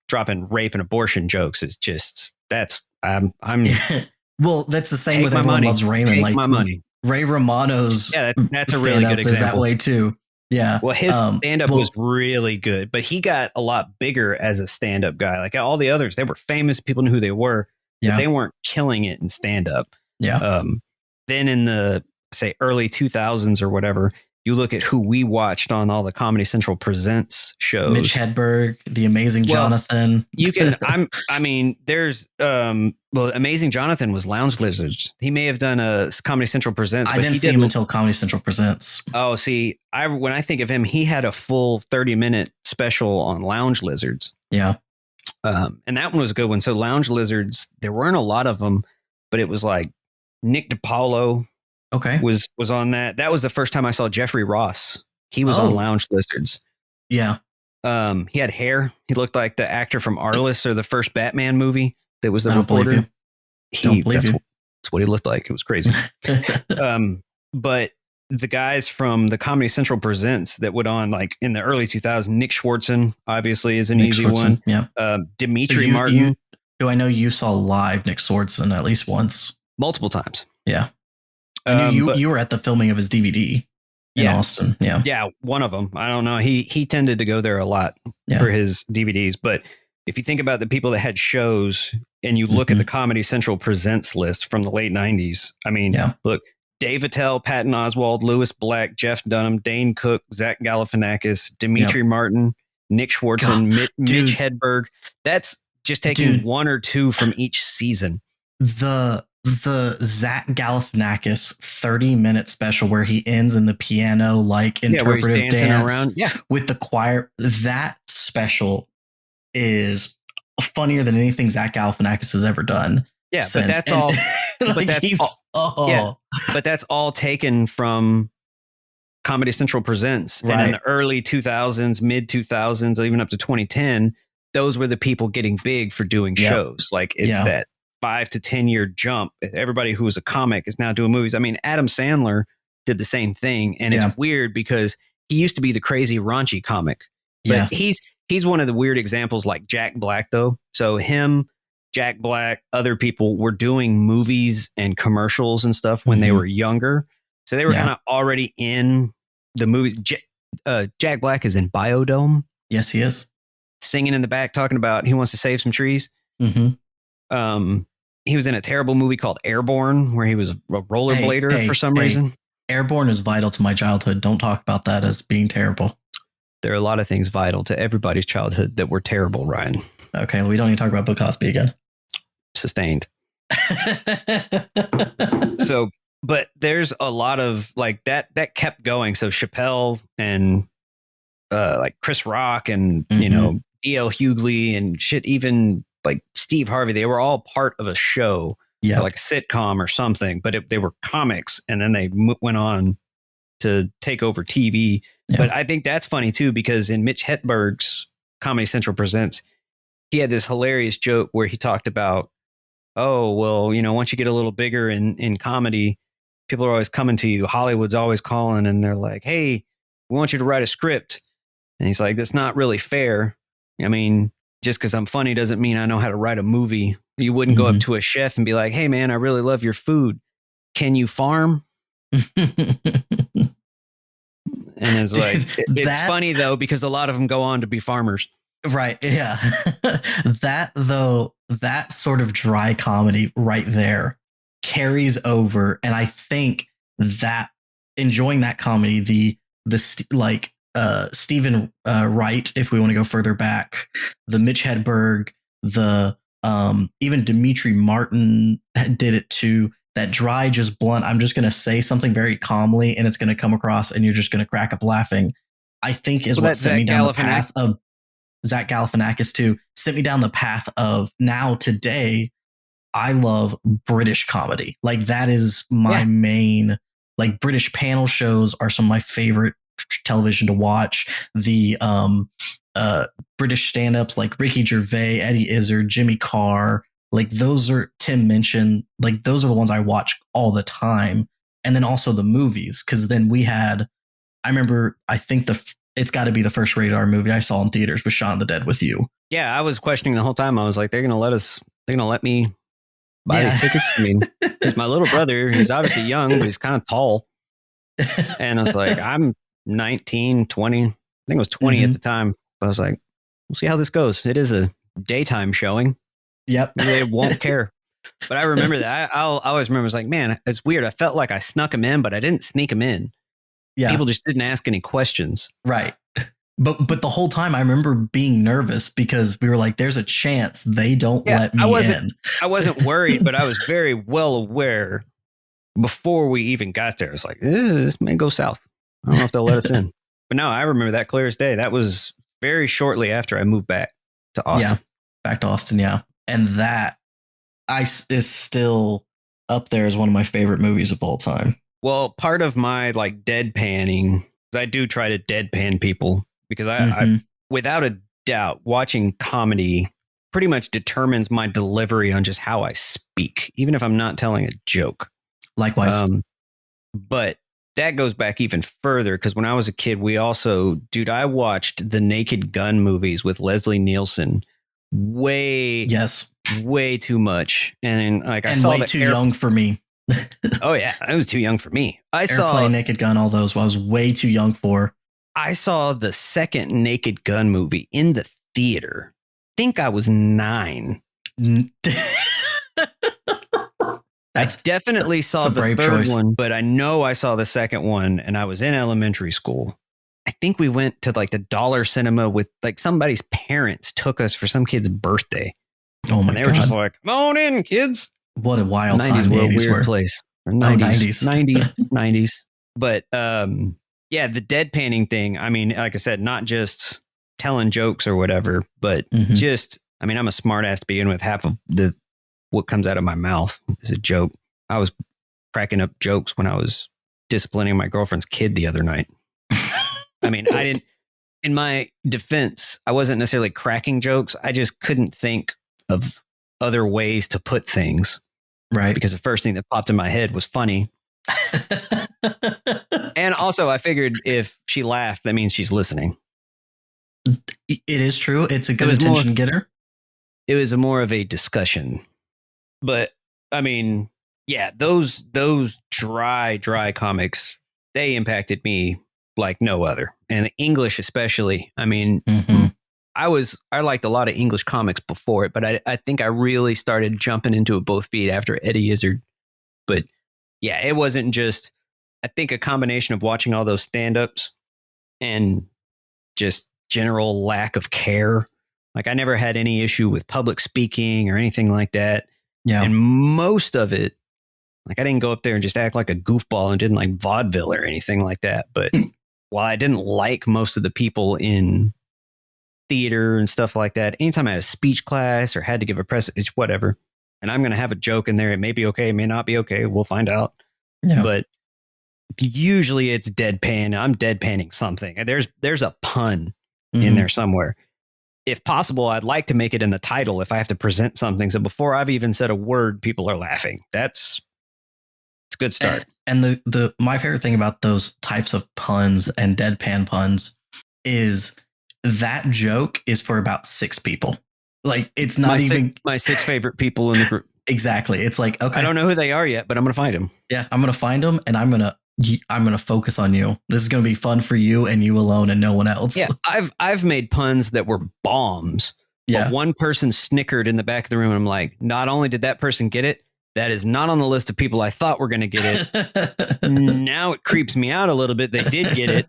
dropping rape and abortion jokes is just, I'm well, that's the same with Everyone Loves Raymond. Take like my money. Ray Romano's that's a really good example. Is that way too. Yeah. Well, his stand-up was really good, but he got a lot bigger as a stand-up guy. Like all the others, they were famous. People knew who they were, but they weren't killing it in stand-up. Yeah. Then in the, say, early 2000s or whatever, you look at who we watched on all the Comedy Central Presents shows. Mitch Hedberg, The Amazing Jonathan. You can, there's, Amazing Jonathan was Lounge Lizards. He may have done a Comedy Central Presents. I didn't see him until Comedy Central Presents. Oh, see, when I think of him, he had a full 30-minute special on Lounge Lizards. Yeah. And that one was a good one. So Lounge Lizards, there weren't a lot of them, but it was like Nick DiPaolo. Okay. Was on that. That was the first time I saw Jeffrey Ross. He was on Lounge Lizards. Yeah. He had hair. He looked like the actor from Arliss or the first Batman movie that was the reporter. That's what he looked like. It was crazy. But the guys from the Comedy Central Presents that went on like in the early 2000s, Nick Swardson obviously is an easy one. Yeah. Dimitri Martin. Who I know you saw live, Nick Swardson, at least once. Multiple times. Yeah. I knew you were at the filming of his DVD in Austin. Yeah. Yeah. One of them. I don't know. He tended to go there a lot for his DVDs. But if you think about the people that had shows and you look at the Comedy Central Presents list from the late 90s, I mean, look, Dave Attell, Patton Oswalt, Lewis Black, Jeff Dunham, Dane Cook, Zach Galifianakis, Dimitri Martin, Nick Swardson, Mitch Hedberg. That's just taking one or two from each season. The Zach Galifianakis 30-minute special where he ends in the piano like interpretive dance around with the choir, that special is funnier than anything Zach Galifianakis has ever done. Yeah, sense. but that's all. Like but that's yeah, but that's all taken from Comedy Central Presents. Right. And in the early 2000s, mid 2000s, even up to 2010, those were the people getting big for doing shows. Like it's that 5 to 10 year jump. Everybody who was a comic is now doing movies. I mean, Adam Sandler did the same thing. And it's weird because he used to be the crazy raunchy comic. But he's one of the weird examples, like Jack Black, though. So him, Jack Black, other people were doing movies and commercials and stuff when they were younger. So they were kind of already in the movies. Jack Black is in Biodome. Yes, he is. Singing in the back, talking about he wants to save some trees. Mm-hmm. He was in a terrible movie called Airborne, where he was a rollerblader for some reason. Airborne is vital to my childhood. Don't talk about that as being terrible. There are a lot of things vital to everybody's childhood that were terrible, Ryan. Okay, we don't need to talk about Bill Cosby again. Sustained. So, but there's a lot of like that kept going. So Chappelle and like Chris Rock and, you know, D.L. Hughley and shit, even like Steve Harvey, they were all part of a show, like a sitcom or something, but they were comics. And then they went on to take over TV. Yeah. But I think that's funny too, because in Mitch Hedberg's Comedy Central Presents, he had this hilarious joke where he talked about, oh, well, you know, once you get a little bigger in comedy, people are always coming to you. Hollywood's always calling and they're like, hey, we want you to write a script. And he's like, that's not really fair. I mean, just because I'm funny doesn't mean I know how to write a movie. You wouldn't go up to a chef and be like, hey, man, I really love your food. Can you farm? And it's like, it's funny, though, because a lot of them go on to be farmers. Right. Yeah. That sort of dry comedy right there carries over. And I think that enjoying that comedy, Stephen Wright, if we want to go further back, the Mitch Hedberg, the even Dimitri Martin did it too. That dry, just blunt. I'm just going to say something very calmly, and it's going to come across, and you're just going to crack up laughing. I think is what sent me down the path of Zach Galifianakis too. Sent me down the path of now today. I love British comedy. Like that is my main. Like British panel shows are some of my favorite television to watch. The British stand-ups like Ricky Gervais, Eddie Izzard, Jimmy Carr. Like those are Tim Minchin. Like those are the ones I watch all the time. And then also the movies, because then we had. I remember. I think it's got to be the first rated R movie I saw in theaters was Shaun of the Dead with You. Yeah, I was questioning the whole time. I was like, they're gonna let me buy these tickets. I mean, he's my little brother. He's obviously young, but he's kind of tall. And I was like, I'm 19, 20. I think it was 20 at the time. But I was like, we'll see how this goes. It is a daytime showing. Yep. They won't care. But I remember that. I always remember, I was like, man, it's weird. I felt like I snuck him in, but I didn't sneak him in. Yeah. People just didn't ask any questions. Right. But the whole time I remember being nervous because we were like, there's a chance they don't let me in. I wasn't worried, but I was very well aware before we even got there. It's like, this may go south. I don't know if they'll let us in. But no, I remember that clear as day. That was very shortly after I moved back to Austin. Yeah, back to Austin, yeah. And that is still up there as one of my favorite movies of all time. Well, part of my like deadpanning, I do try to deadpan people because I without a doubt, watching comedy pretty much determines my delivery on just how I speak, even if I'm not telling a joke. Likewise. But that goes back even further because when I was a kid, I watched the Naked Gun movies with Leslie Nielsen way too much. And like I saw way too young for me. Oh yeah, I was too young for me. I saw Naked Gun, all those I was way too young for. I saw the second Naked Gun movie in the theater. I think I was 9. I definitely saw the third one, but I know I saw the second one, and I was in elementary school. I think we went to like the Dollar Cinema with like somebody's parents took us for some kid's birthday. Oh my God. And they were just like, come on in, kids. What a wild 90s time. Were a weird place. 90s. But yeah, the deadpanning thing. I mean, like I said, not just telling jokes or whatever, but just, I mean, I'm a smart ass to begin with. Half of the what comes out of my mouth is a joke. I was cracking up jokes when I was disciplining my girlfriend's kid the other night. I mean, I didn't, in my defense, I wasn't necessarily cracking jokes. I just couldn't think of other ways to put things. Right. Because the first thing that popped in my head was funny. And also, I figured if she laughed, that means she's listening. It is true. It's a good attention getter. It was more of a discussion. But, I mean, yeah, those dry comics, they impacted me like no other. And English especially. I mean, I liked a lot of English comics before it, but I think I really started jumping into a both feet after Eddie Izzard. But yeah, it wasn't just, I think a combination of watching all those stand-ups and just general lack of care. Like I never had any issue with public speaking or anything like that. Yeah. And most of it, like I didn't go up there and just act like a goofball and didn't like vaudeville or anything like that. But while I didn't like most of the people in theater and stuff like that, anytime I had a speech class or had to give a it's whatever, and I'm going to have a joke in there. It may be okay, it may not be okay. We'll find out. Yeah. But usually it's deadpan. I'm deadpanning something. There's a pun in there somewhere. If possible, I'd like to make it in the title if I have to present something. So before I've even said a word, people are laughing. It's a good start. And the my favorite thing about those types of puns and deadpan puns is that joke is for about 6 people. Like it's not my 6 favorite people in the group. Exactly. It's like, okay, I don't know who they are yet, but I'm going to find them. Yeah, I'm going to find them and I'm going to focus on you. This is going to be fun for you and you alone and no one else. Yeah, I've made puns that were bombs. Yeah. But one person snickered in the back of the room. And I'm like, not only did that person get it, that is not on the list of people I thought were going to get it. Now it creeps me out a little bit. They did get it.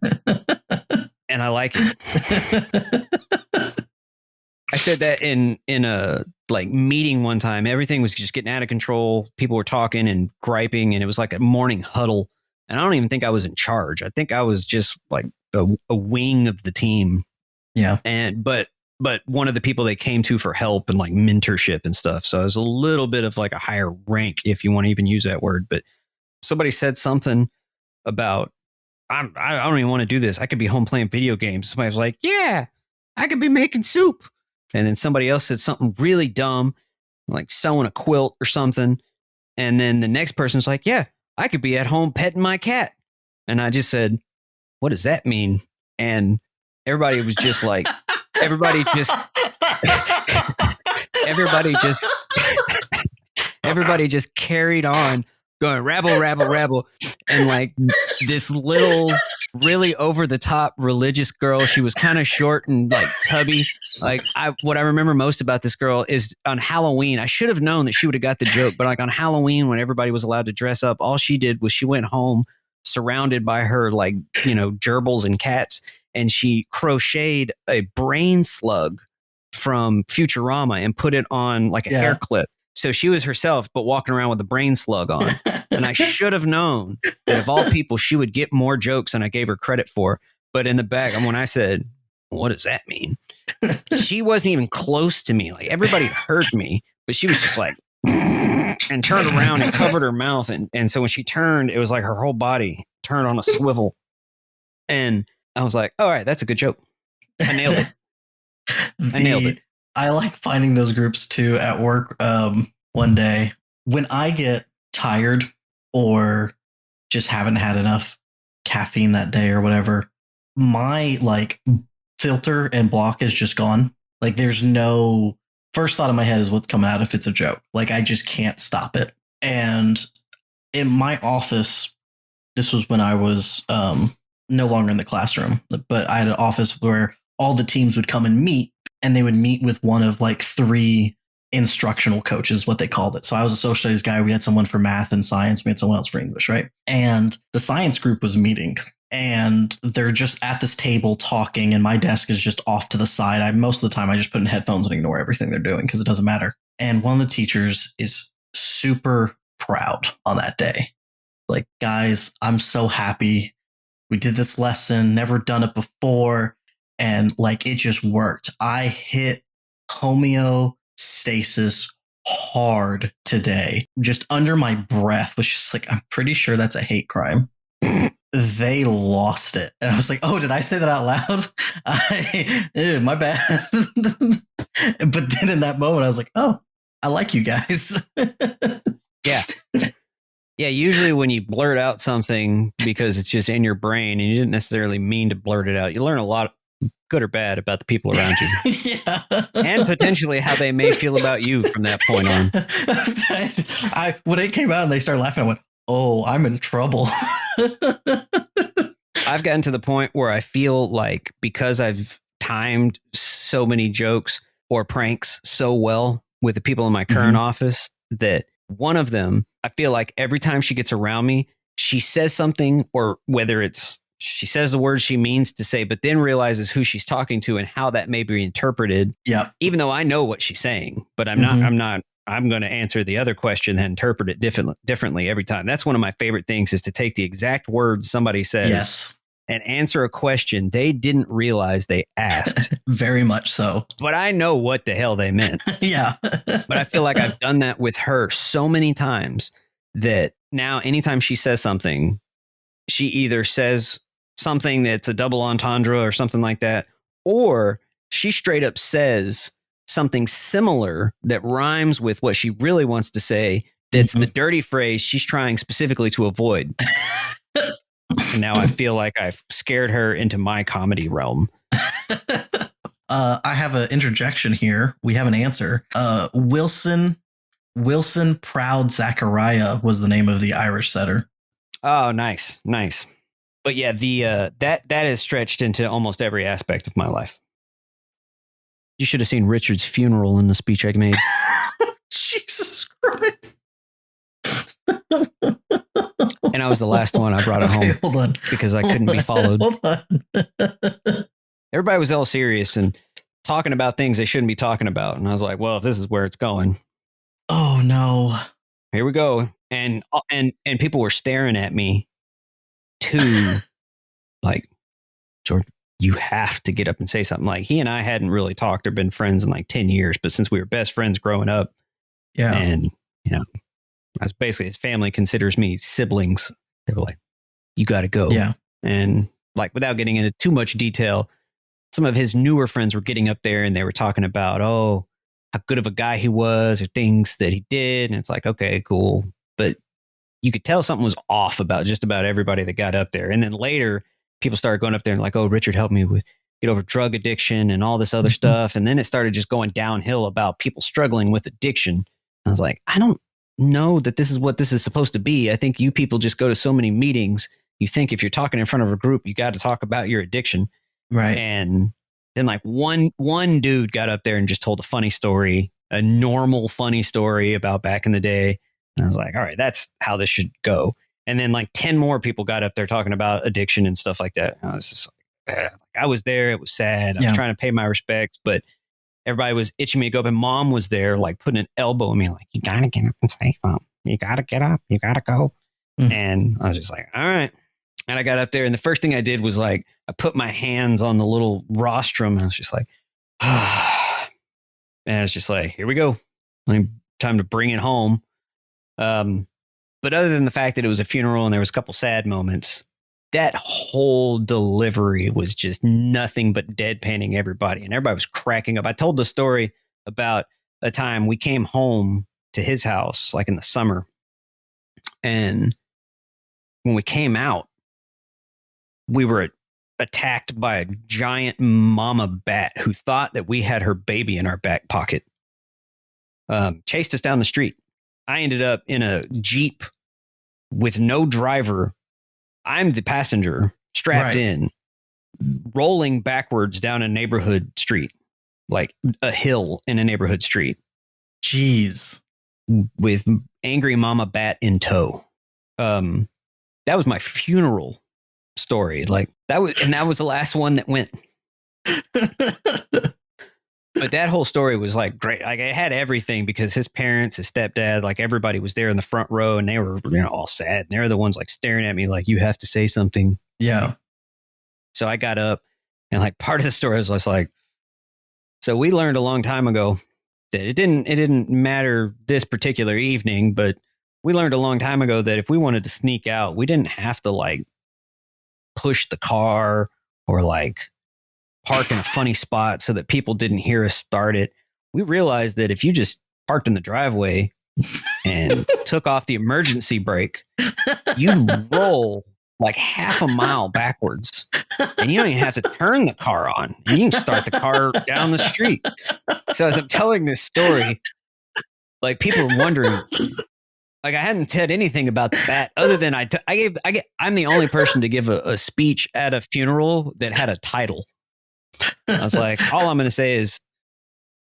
And I like it. I said that in a like meeting one time. Everything was just getting out of control. People were talking and griping, and it was like a morning huddle. And I don't even think I was in charge. I think I was just like a wing of the team. Yeah. And but one of the people they came to for help and like mentorship and stuff. So I was a little bit of like a higher rank, if you want to even use that word. But somebody said something about I don't even want to do this. I could be home playing video games. Somebody was like, yeah, I could be making soup. And then somebody else said something really dumb, like sewing a quilt or something. And then the next person's like, yeah, I could be at home petting my cat. And I just said, what does that mean? And everybody was just like, everybody just carried on going rabble, rabble, rabble. And like this little, really over the top religious girl, she was kind of short and like tubby. Like what I remember most about this girl is on Halloween, I should have known that she would have got the joke, but like on Halloween when everybody was allowed to dress up, all she did was she went home surrounded by her like, gerbils and cats. And she crocheted a brain slug from Futurama and put it on like a hair clip. So she was herself, but walking around with a brain slug on. And I should have known that of all people, she would get more jokes than I gave her credit for. But in the back, when I said, what does that mean? She wasn't even close to me. Like everybody heard me, but she was just like, and turned around and covered her mouth. And so when she turned, it was like her whole body turned on a swivel. And I was like, all right, that's a good joke. I nailed it. I nailed it. I like finding those groups too at work. One day when I get tired or just haven't had enough caffeine that day or whatever, my like filter and block is just gone. Like there's no first thought in my head is what's coming out if it's a joke. Like I just can't stop it. And in my office, this was when I was no longer in the classroom, but I had an office where all the teams would come and meet, and they would meet with one of like 3 instructional coaches, what they called it. So I was a social studies guy. We had someone for math and science. We had someone else for English, right? And the science group was meeting, and they're just at this table talking, and my desk is just off to the side. Most of the time I just put in headphones and ignore everything they're doing because it doesn't matter. And one of the teachers is super proud on that day. Like, guys, I'm so happy. We did this lesson, never done it before. And like, it just worked. I hit homeostasis hard today, just under my breath, was just like, I'm pretty sure that's a hate crime. They lost it. And I was like, oh, did I say that out loud? My bad. But then in that moment, I was like, oh, I like you guys. Yeah. Yeah, usually when you blurt out something because it's just in your brain and you didn't necessarily mean to blurt it out, you learn a lot, good or bad, about the people around you. Yeah. And potentially how they may feel about you from that point on. When it came out and they started laughing, I went, oh, I'm in trouble. I've gotten to the point where I feel like because I've timed so many jokes or pranks so well with the people in my current office that one of them, I feel like every time she gets around me, she says something, or whether it's she says the words she means to say, but then realizes who she's talking to and how that may be interpreted. Yeah. Even though I know what she's saying, but I'm going to answer the other question and interpret it differently every time. That's one of my favorite things, is to take the exact words somebody says and answer a question they didn't realize they asked. Very much so. But I know what the hell they meant. Yeah. But I feel like I've done that with her so many times that now anytime she says something, she either says something that's a double entendre or something like that, or she straight up says something similar that rhymes with what she really wants to say. That's the dirty phrase she's trying specifically to avoid. And now I feel like I've scared her into my comedy realm. I have an interjection here. We have an answer. Wilson Proud Zachariah was the name of the Irish setter. Oh, nice. But yeah, the that is stretched into almost every aspect of my life. You should have seen Richard's funeral in the speech I made. Jesus Christ. And I was the last one. I brought it home. Hold on. Because I couldn't be followed. Hold on. Everybody was all serious and talking about things they shouldn't be talking about. And I was like, well, if this is where it's going. Oh, no. Here we go. And people were staring at me too, like, George, you have to get up and say something. Like, he and I hadn't really talked or been friends in like 10 years, but since we were best friends growing up, and I was basically, his family considers me siblings. They were like, you got to go. Yeah. And like, without getting into too much detail, some of his newer friends were getting up there and they were talking about, oh, how good of a guy he was or things that he did. And it's like, okay, cool. But you could tell something was off about just about everybody that got up there. And then later, people started going up there and like, oh, Richard helped me get over drug addiction and all this other stuff. And then it started just going downhill about people struggling with addiction. I was like, I don't know that this is what this is supposed to be. I think you people just go to so many meetings. You think if you're talking in front of a group, you got to talk about your addiction. Right. And then like one dude got up there and just told a funny story, a normal funny story about back in the day. And I was like, all right, that's how this should go. And then like 10 more people got up there talking about addiction and stuff like that. And I was just like, I was there. It was sad. I was trying to pay my respects, but everybody was itching me to go up. And Mom was there, like putting an elbow in me, like, you got to get up and say something. You got to get up. You got to go. And I was just like, all right. And I got up there. And the first thing I did was like, I put my hands on the little rostrum. And I was just like, ah. And I was just like, here we go. Time to bring it home. But other than the fact that it was a funeral and there was a couple sad moments, that whole delivery was just nothing but deadpanning everybody. And everybody was cracking up. I told the story about a time we came home to his house, like in the summer. And when we came out, we were attacked by a giant mama bat who thought that we had her baby in our back pocket. Chased us down the street. I ended up in a Jeep with no driver. I'm the passenger, strapped in, rolling backwards down a neighborhood street, like a hill in a neighborhood street. Jeez. With angry mama bat in tow. That was my funeral story. Like that was the last one that went. But that whole story was like great. Like it had everything because his parents, his stepdad, like everybody was there in the front row and they were, all sad. And they're the ones like staring at me like, you have to say something. Yeah. So I got up and like part of the story was like, so we learned a long time ago that it didn't matter this particular evening, but we learned a long time ago that if we wanted to sneak out, we didn't have to like push the car or like park in a funny spot so that people didn't hear us start it. We realized that if you just parked in the driveway and took off the emergency brake, you'd roll like half a mile backwards, and you don't even have to turn the car on, and you can start the car down the street. So as I'm telling this story, like people are wondering, like I hadn't said anything about the bat other than I'm the only person to give a speech at a funeral that had a title. I was like, all I'm going to say is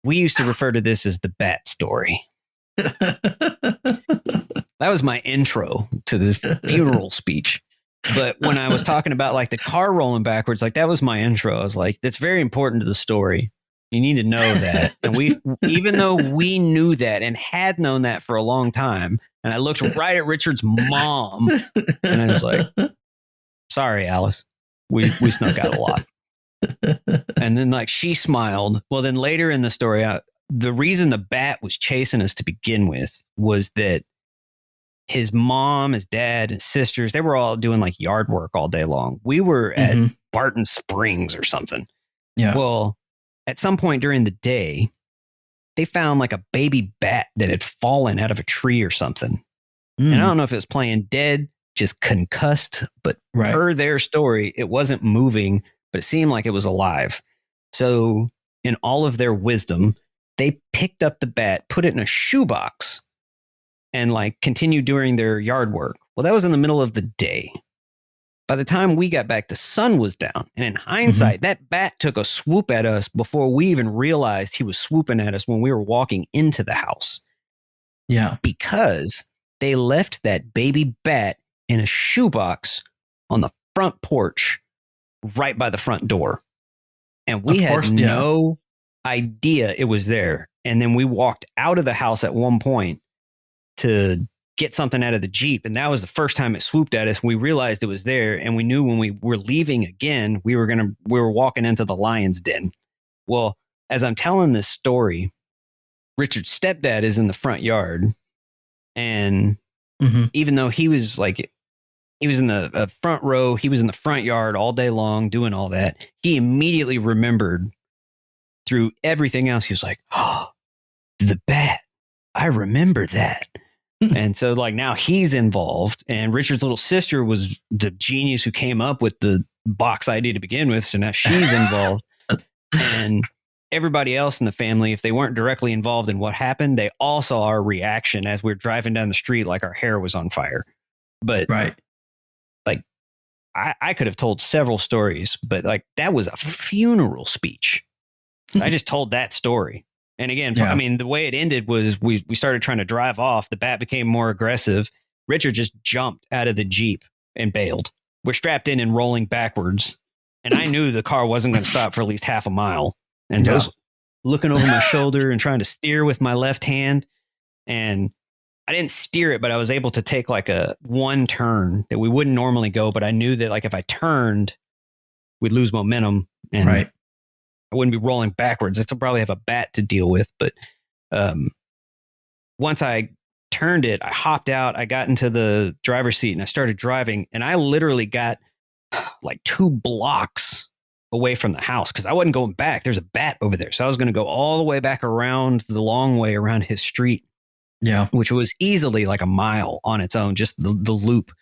we used to refer to this as the bat story. That was my intro to this funeral speech. But when I was talking about like the car rolling backwards, like that was my intro. I was like, that's very important to the story. You need to know that. And even though we knew that and had known that for a long time, and I looked right at Richard's mom and I was like, sorry, Alice, we snuck out a lot. And then like she smiled. Well, then later in the story, the reason the bat was chasing us to begin with was that his mom, his dad, and sisters, they were all doing like yard work all day long. We were at Barton Springs or something. Yeah. Well, at some point during the day, they found like a baby bat that had fallen out of a tree or something. And I don't know if it was playing dead, just concussed, but per their story, it wasn't moving, but it seemed like it was alive. So in all of their wisdom, they picked up the bat, put it in a shoebox, and like continued doing their yard work. Well, that was in the middle of the day. By the time we got back, the sun was down. And in hindsight, that bat took a swoop at us before we even realized he was swooping at us when we were walking into the house. Yeah. Because they left that baby bat in a shoebox on the front porch right by the front door. And we had no idea it was there. And then we walked out of the house at one point to get something out of the Jeep. And that was the first time it swooped at us. We realized it was there. And we knew when we were leaving again, we were walking into the lion's den. Well, as I'm telling this story, Richard's stepdad is in the front yard. And even though he was in the front row, he was in the front yard all day long doing all that, he immediately remembered through everything else. He was like, oh, the bat. I remember that. And so like now he's involved, and Richard's little sister was the genius who came up with the box idea to begin with. So now she's involved. And everybody else in the family, if they weren't directly involved in what happened, they all saw our reaction as we were driving down the street like our hair was on fire. But like I could have told several stories, but like that was a funeral speech. I just told that story. And again, I mean, the way it ended was we started trying to drive off. The bat became more aggressive. Richard just jumped out of the Jeep and bailed. We're strapped in and rolling backwards. And I knew the car wasn't going to stop for at least half a mile. And I was looking over my shoulder and trying to steer with my left hand. And I didn't steer it, but I was able to take like a one turn that we wouldn't normally go. But I knew that like if I turned, we'd lose momentum. And I wouldn't be rolling backwards. I'd still probably have a bat to deal with. But once I turned it, I hopped out. I got into the driver's seat and I started driving. And I literally got like 2 blocks away from the house because I wasn't going back. There's a bat over there. So I was going to go all the way back around the long way around his street. Yeah. Which was easily like a mile on its own, just the loop.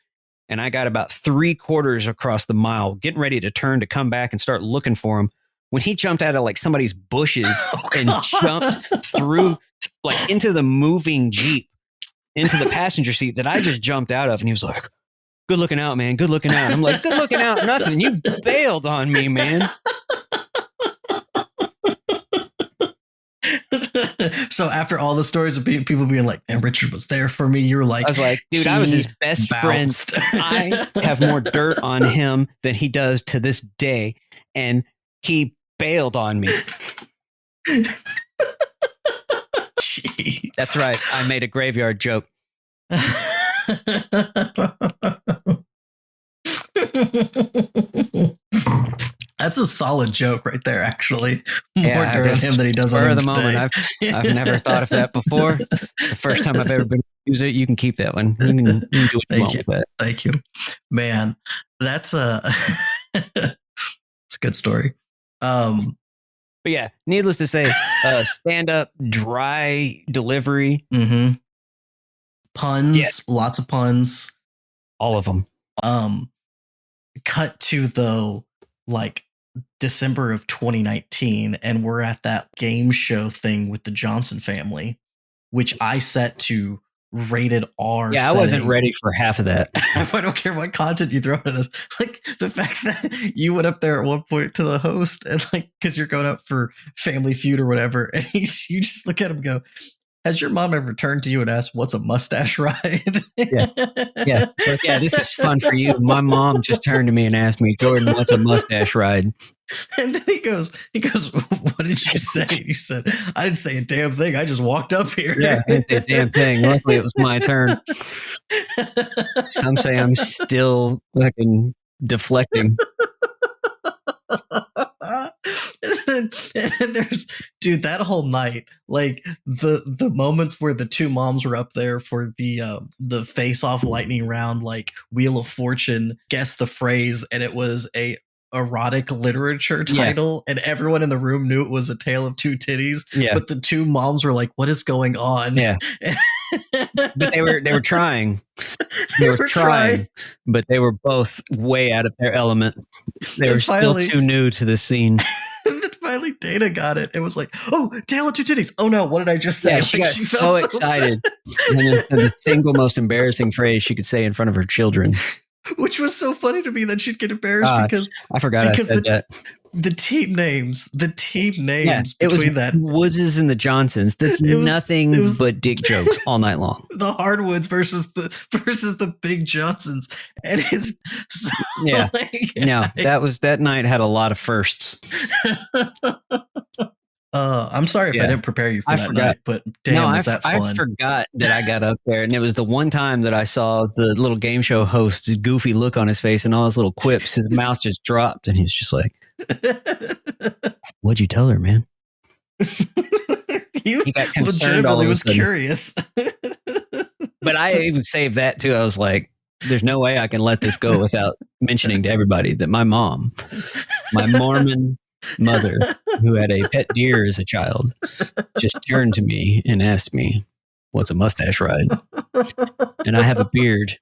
And I got about 3/4 across the mile, getting ready to turn to come back and start looking for him, when he jumped out of like somebody's bushes and jumped through like into the moving Jeep, into the passenger seat that I just jumped out of. And he was like, good looking out, man. Good looking out. And I'm like, good looking out. Nothing. You bailed on me, man. So after all the stories of people being like, and Richard was there for me, you're like, I was like, dude, I was his best friend. I have more dirt on him than he does to this day. And he bailed on me. That's right. I made a graveyard joke. That's a solid joke right there, actually. More Yeah, dirt on him than he does on spur him of the moment. today. I've never thought of that before. It's the first time I've ever been use it. You can keep that one. You can do what you Thank want you. with that. Thank you. Man, that's a it's a good story. But yeah, needless to say, stand up, dry delivery. Mm-hmm. Puns, Yeah. lots of puns. All of them. Cut to though, like December of 2019, and we're at that game show thing with the Johnson family, which I set to rated R. Yeah, I wasn't ready for half of that. I don't care what content you throw at us. Like the fact that you went up there at one point to the host and like, because you're going up for Family Feud or whatever, and you just look at him and go, has your mom ever turned to you and asked, what's a mustache ride? Yeah. Like, yeah, this is fun for you. My mom just turned to me and asked me, Jordan, what's a mustache ride? And then he goes, what did you say? You said, I didn't say a damn thing. I just walked up here. Yeah, I didn't say a damn thing. Luckily, it was my turn. Some say I'm still fucking deflecting. and there's, dude, that whole night, like the moments where the two moms were up there for the face off lightning round, like Wheel of Fortune, guess the phrase, and it was a erotic literature title, and everyone in the room knew it was A Tale of Two Titties. Yeah. But the two moms were like, what is going on? Yeah. But they were trying. They were trying, but they were both way out of their element. They were still too new to the scene. And then finally Dana got it. It was like, oh, Tale of Two Titties. Oh no, what did I just say? Yeah, she got so excited. And then the single most embarrassing phrase she could say in front of her children. Which was so funny to me that she'd get embarrassed because I forgot I said that. The team names Yeah, between that. Woodses and the Johnsons. That's nothing but dick jokes all night long. The Hardwoods versus the Big Johnsons. And his yeah. No, that night had a lot of firsts. I'm sorry if I didn't prepare you for that night, but damn, was that fun. I forgot that I got up there, and it was the one time that I saw the little game show host's goofy look on his face and all his little quips. His mouth just dropped, and he's just like, what'd you tell her, man? He got concerned all of a sudden. Curious. But I even saved that too. I was like, there's no way I can let this go without mentioning to everybody that my mom, my Mormon mother, who had a pet deer as a child, just turned to me and asked me, what's a mustache ride? And I have a beard.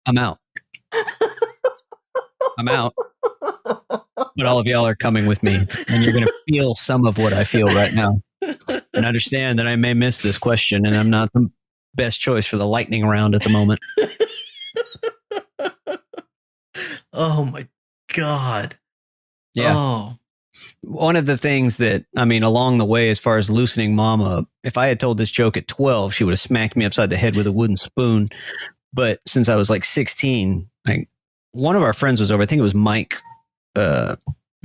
I'm out. But all of y'all are coming with me, and you're going to feel some of what I feel right now. And understand that I may miss this question, and I'm not the best choice for the lightning round at the moment. Oh my God. Yeah. Oh. One of the things that, I mean, along the way, as far as loosening mom up, if I had told this joke at 12, she would have smacked me upside the head with a wooden spoon. But since I was like 16, one of our friends was over. I think it was Mike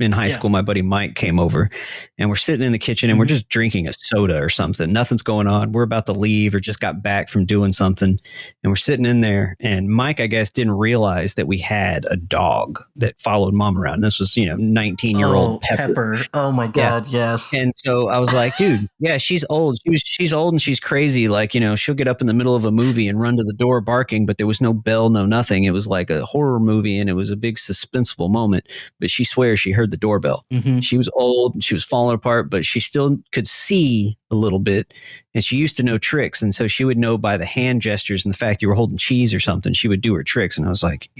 in high school. My buddy Mike came over, and we're sitting in the kitchen and we're just drinking a soda or something. Nothing's going on. We're about to leave or just got back from doing something. And we're sitting in there, and Mike, I guess, didn't realize that we had a dog that followed mom around. This was, 19-year-old Pepper. Oh my God. Yeah. Yes. And so I was like, dude, yeah, she's old. She's old and she's crazy. Like, she'll get up in the middle of a movie and run to the door barking, but there was no bell, no nothing. It was like a horror movie, and it was a big suspenseful moment. But she swears she heard the doorbell. Mm-hmm. She was old, she was falling apart, but she still could see a little bit, and she used to know tricks. And so she would know by the hand gestures and the fact you were holding cheese or something, she would do her tricks. And I was like,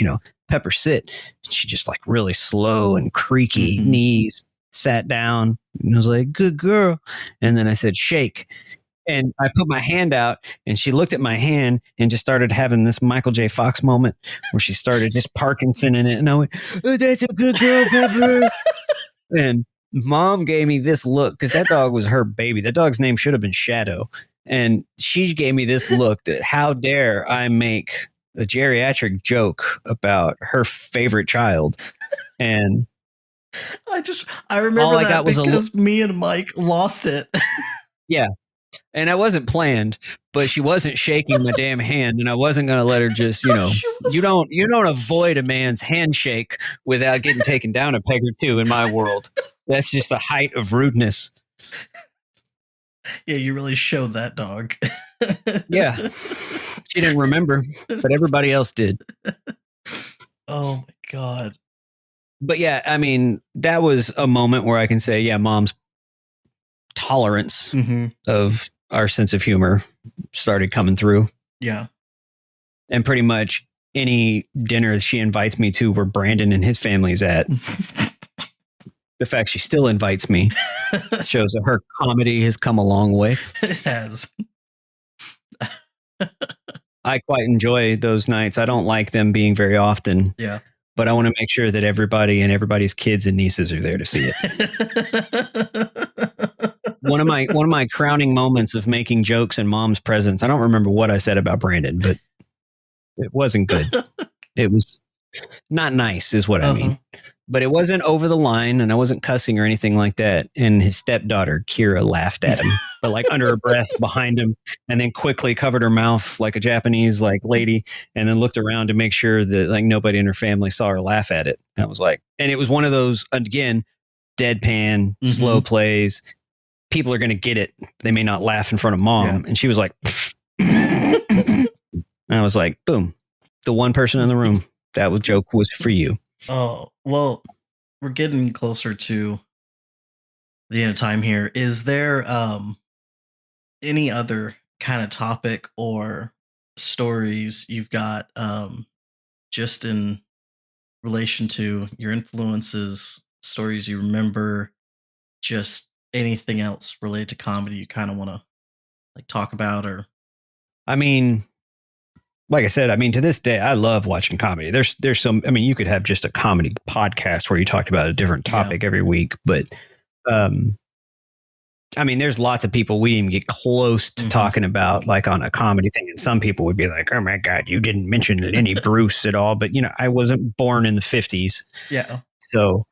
Pepper, sit. And she just like really slow and creaky knees sat down, and I was like, good girl. And then I said, shake. And I put my hand out, and she looked at my hand and just started having this Michael J. Fox moment where she started just Parkinson in it. And I went, oh, that's a good girl, Pepper. And mom gave me this look, because that dog was her baby. That dog's name should have been Shadow. And she gave me this look that how dare I make a geriatric joke about her favorite child. And I remember that because me and Mike lost it. Yeah. And I wasn't planned, but she wasn't shaking my damn hand, and I wasn't going to let her just, you don't avoid a man's handshake without getting taken down a peg or two in my world. That's just the height of rudeness. Yeah, you really showed that dog. Yeah. She didn't remember, but everybody else did. Oh my God. But yeah, I mean, that was a moment where I can say, yeah, Mom's tolerance of our sense of humor started coming through. Yeah. And pretty much any dinner she invites me to where Brandon and his family's at, the fact she still invites me shows that her comedy has come a long way. It has. I quite enjoy those nights. I don't like them being very often. Yeah. But I want to make sure that everybody and everybody's kids and nieces are there to see it. One of my crowning moments of making jokes in Mom's presence. I don't remember what I said about Brandon, but it wasn't good. It was not nice, is what I mean. But it wasn't over the line, and I wasn't cussing or anything like that. And his stepdaughter, Kira, laughed at him, but like under her breath behind him, and then quickly covered her mouth like a Japanese like lady, and then looked around to make sure that like nobody in her family saw her laugh at it. And I was like, and it was one of those, again, deadpan, slow plays. People are going to get it. They may not laugh in front of Mom. Yeah. And she was like, and I was like, boom, the one person in the room, that joke was for you. Oh, well, we're getting closer to the end of time here. Is there any other kind of topic or stories you've got just in relation to your influences, stories you remember, just anything else related to comedy you kind of want to like talk about? Or I mean, like I said, I mean, to this day, I love watching comedy. There's some, I mean, you could have just a comedy podcast where you talked about a different topic every week, but I mean, there's lots of people we didn't even get close to talking about like on a comedy thing. And some people would be like, oh my God, you didn't mention Lenny Bruce at all. But, I wasn't born in the 50s. Yeah. So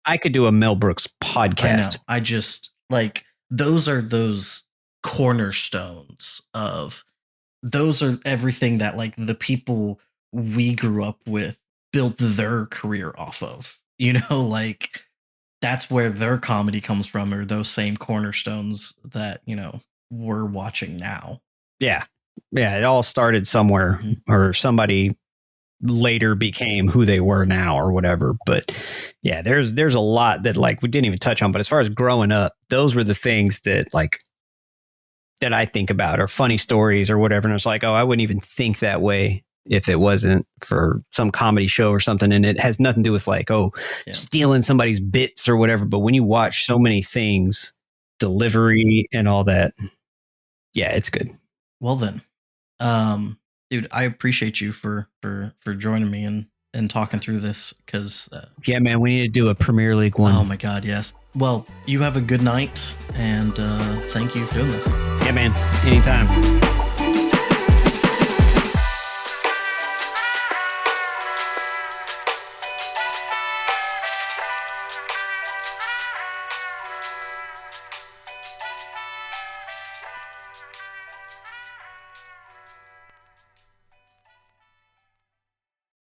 I could do a Mel Brooks podcast. I just like, those are those cornerstones of, those are everything that like the people we grew up with built their career off of, like that's where their comedy comes from, or those same cornerstones that, we're watching now. Yeah. Yeah. It all started somewhere or somebody later became who they were now or whatever. But yeah, there's a lot that like we didn't even touch on, but as far as growing up, those were the things that like, that I think about, or funny stories or whatever. And it's like, oh, I wouldn't even think that way if it wasn't for some comedy show or something. And it has nothing to do with like, stealing somebody's bits or whatever. But when you watch so many things, delivery and all that, yeah, it's good. Well then, dude, I appreciate you for joining me and talking through this, because yeah, man, we need to do a Premier League one. Oh my God, yes. Well, you have a good night, and thank you for doing this. Yeah, man, anytime.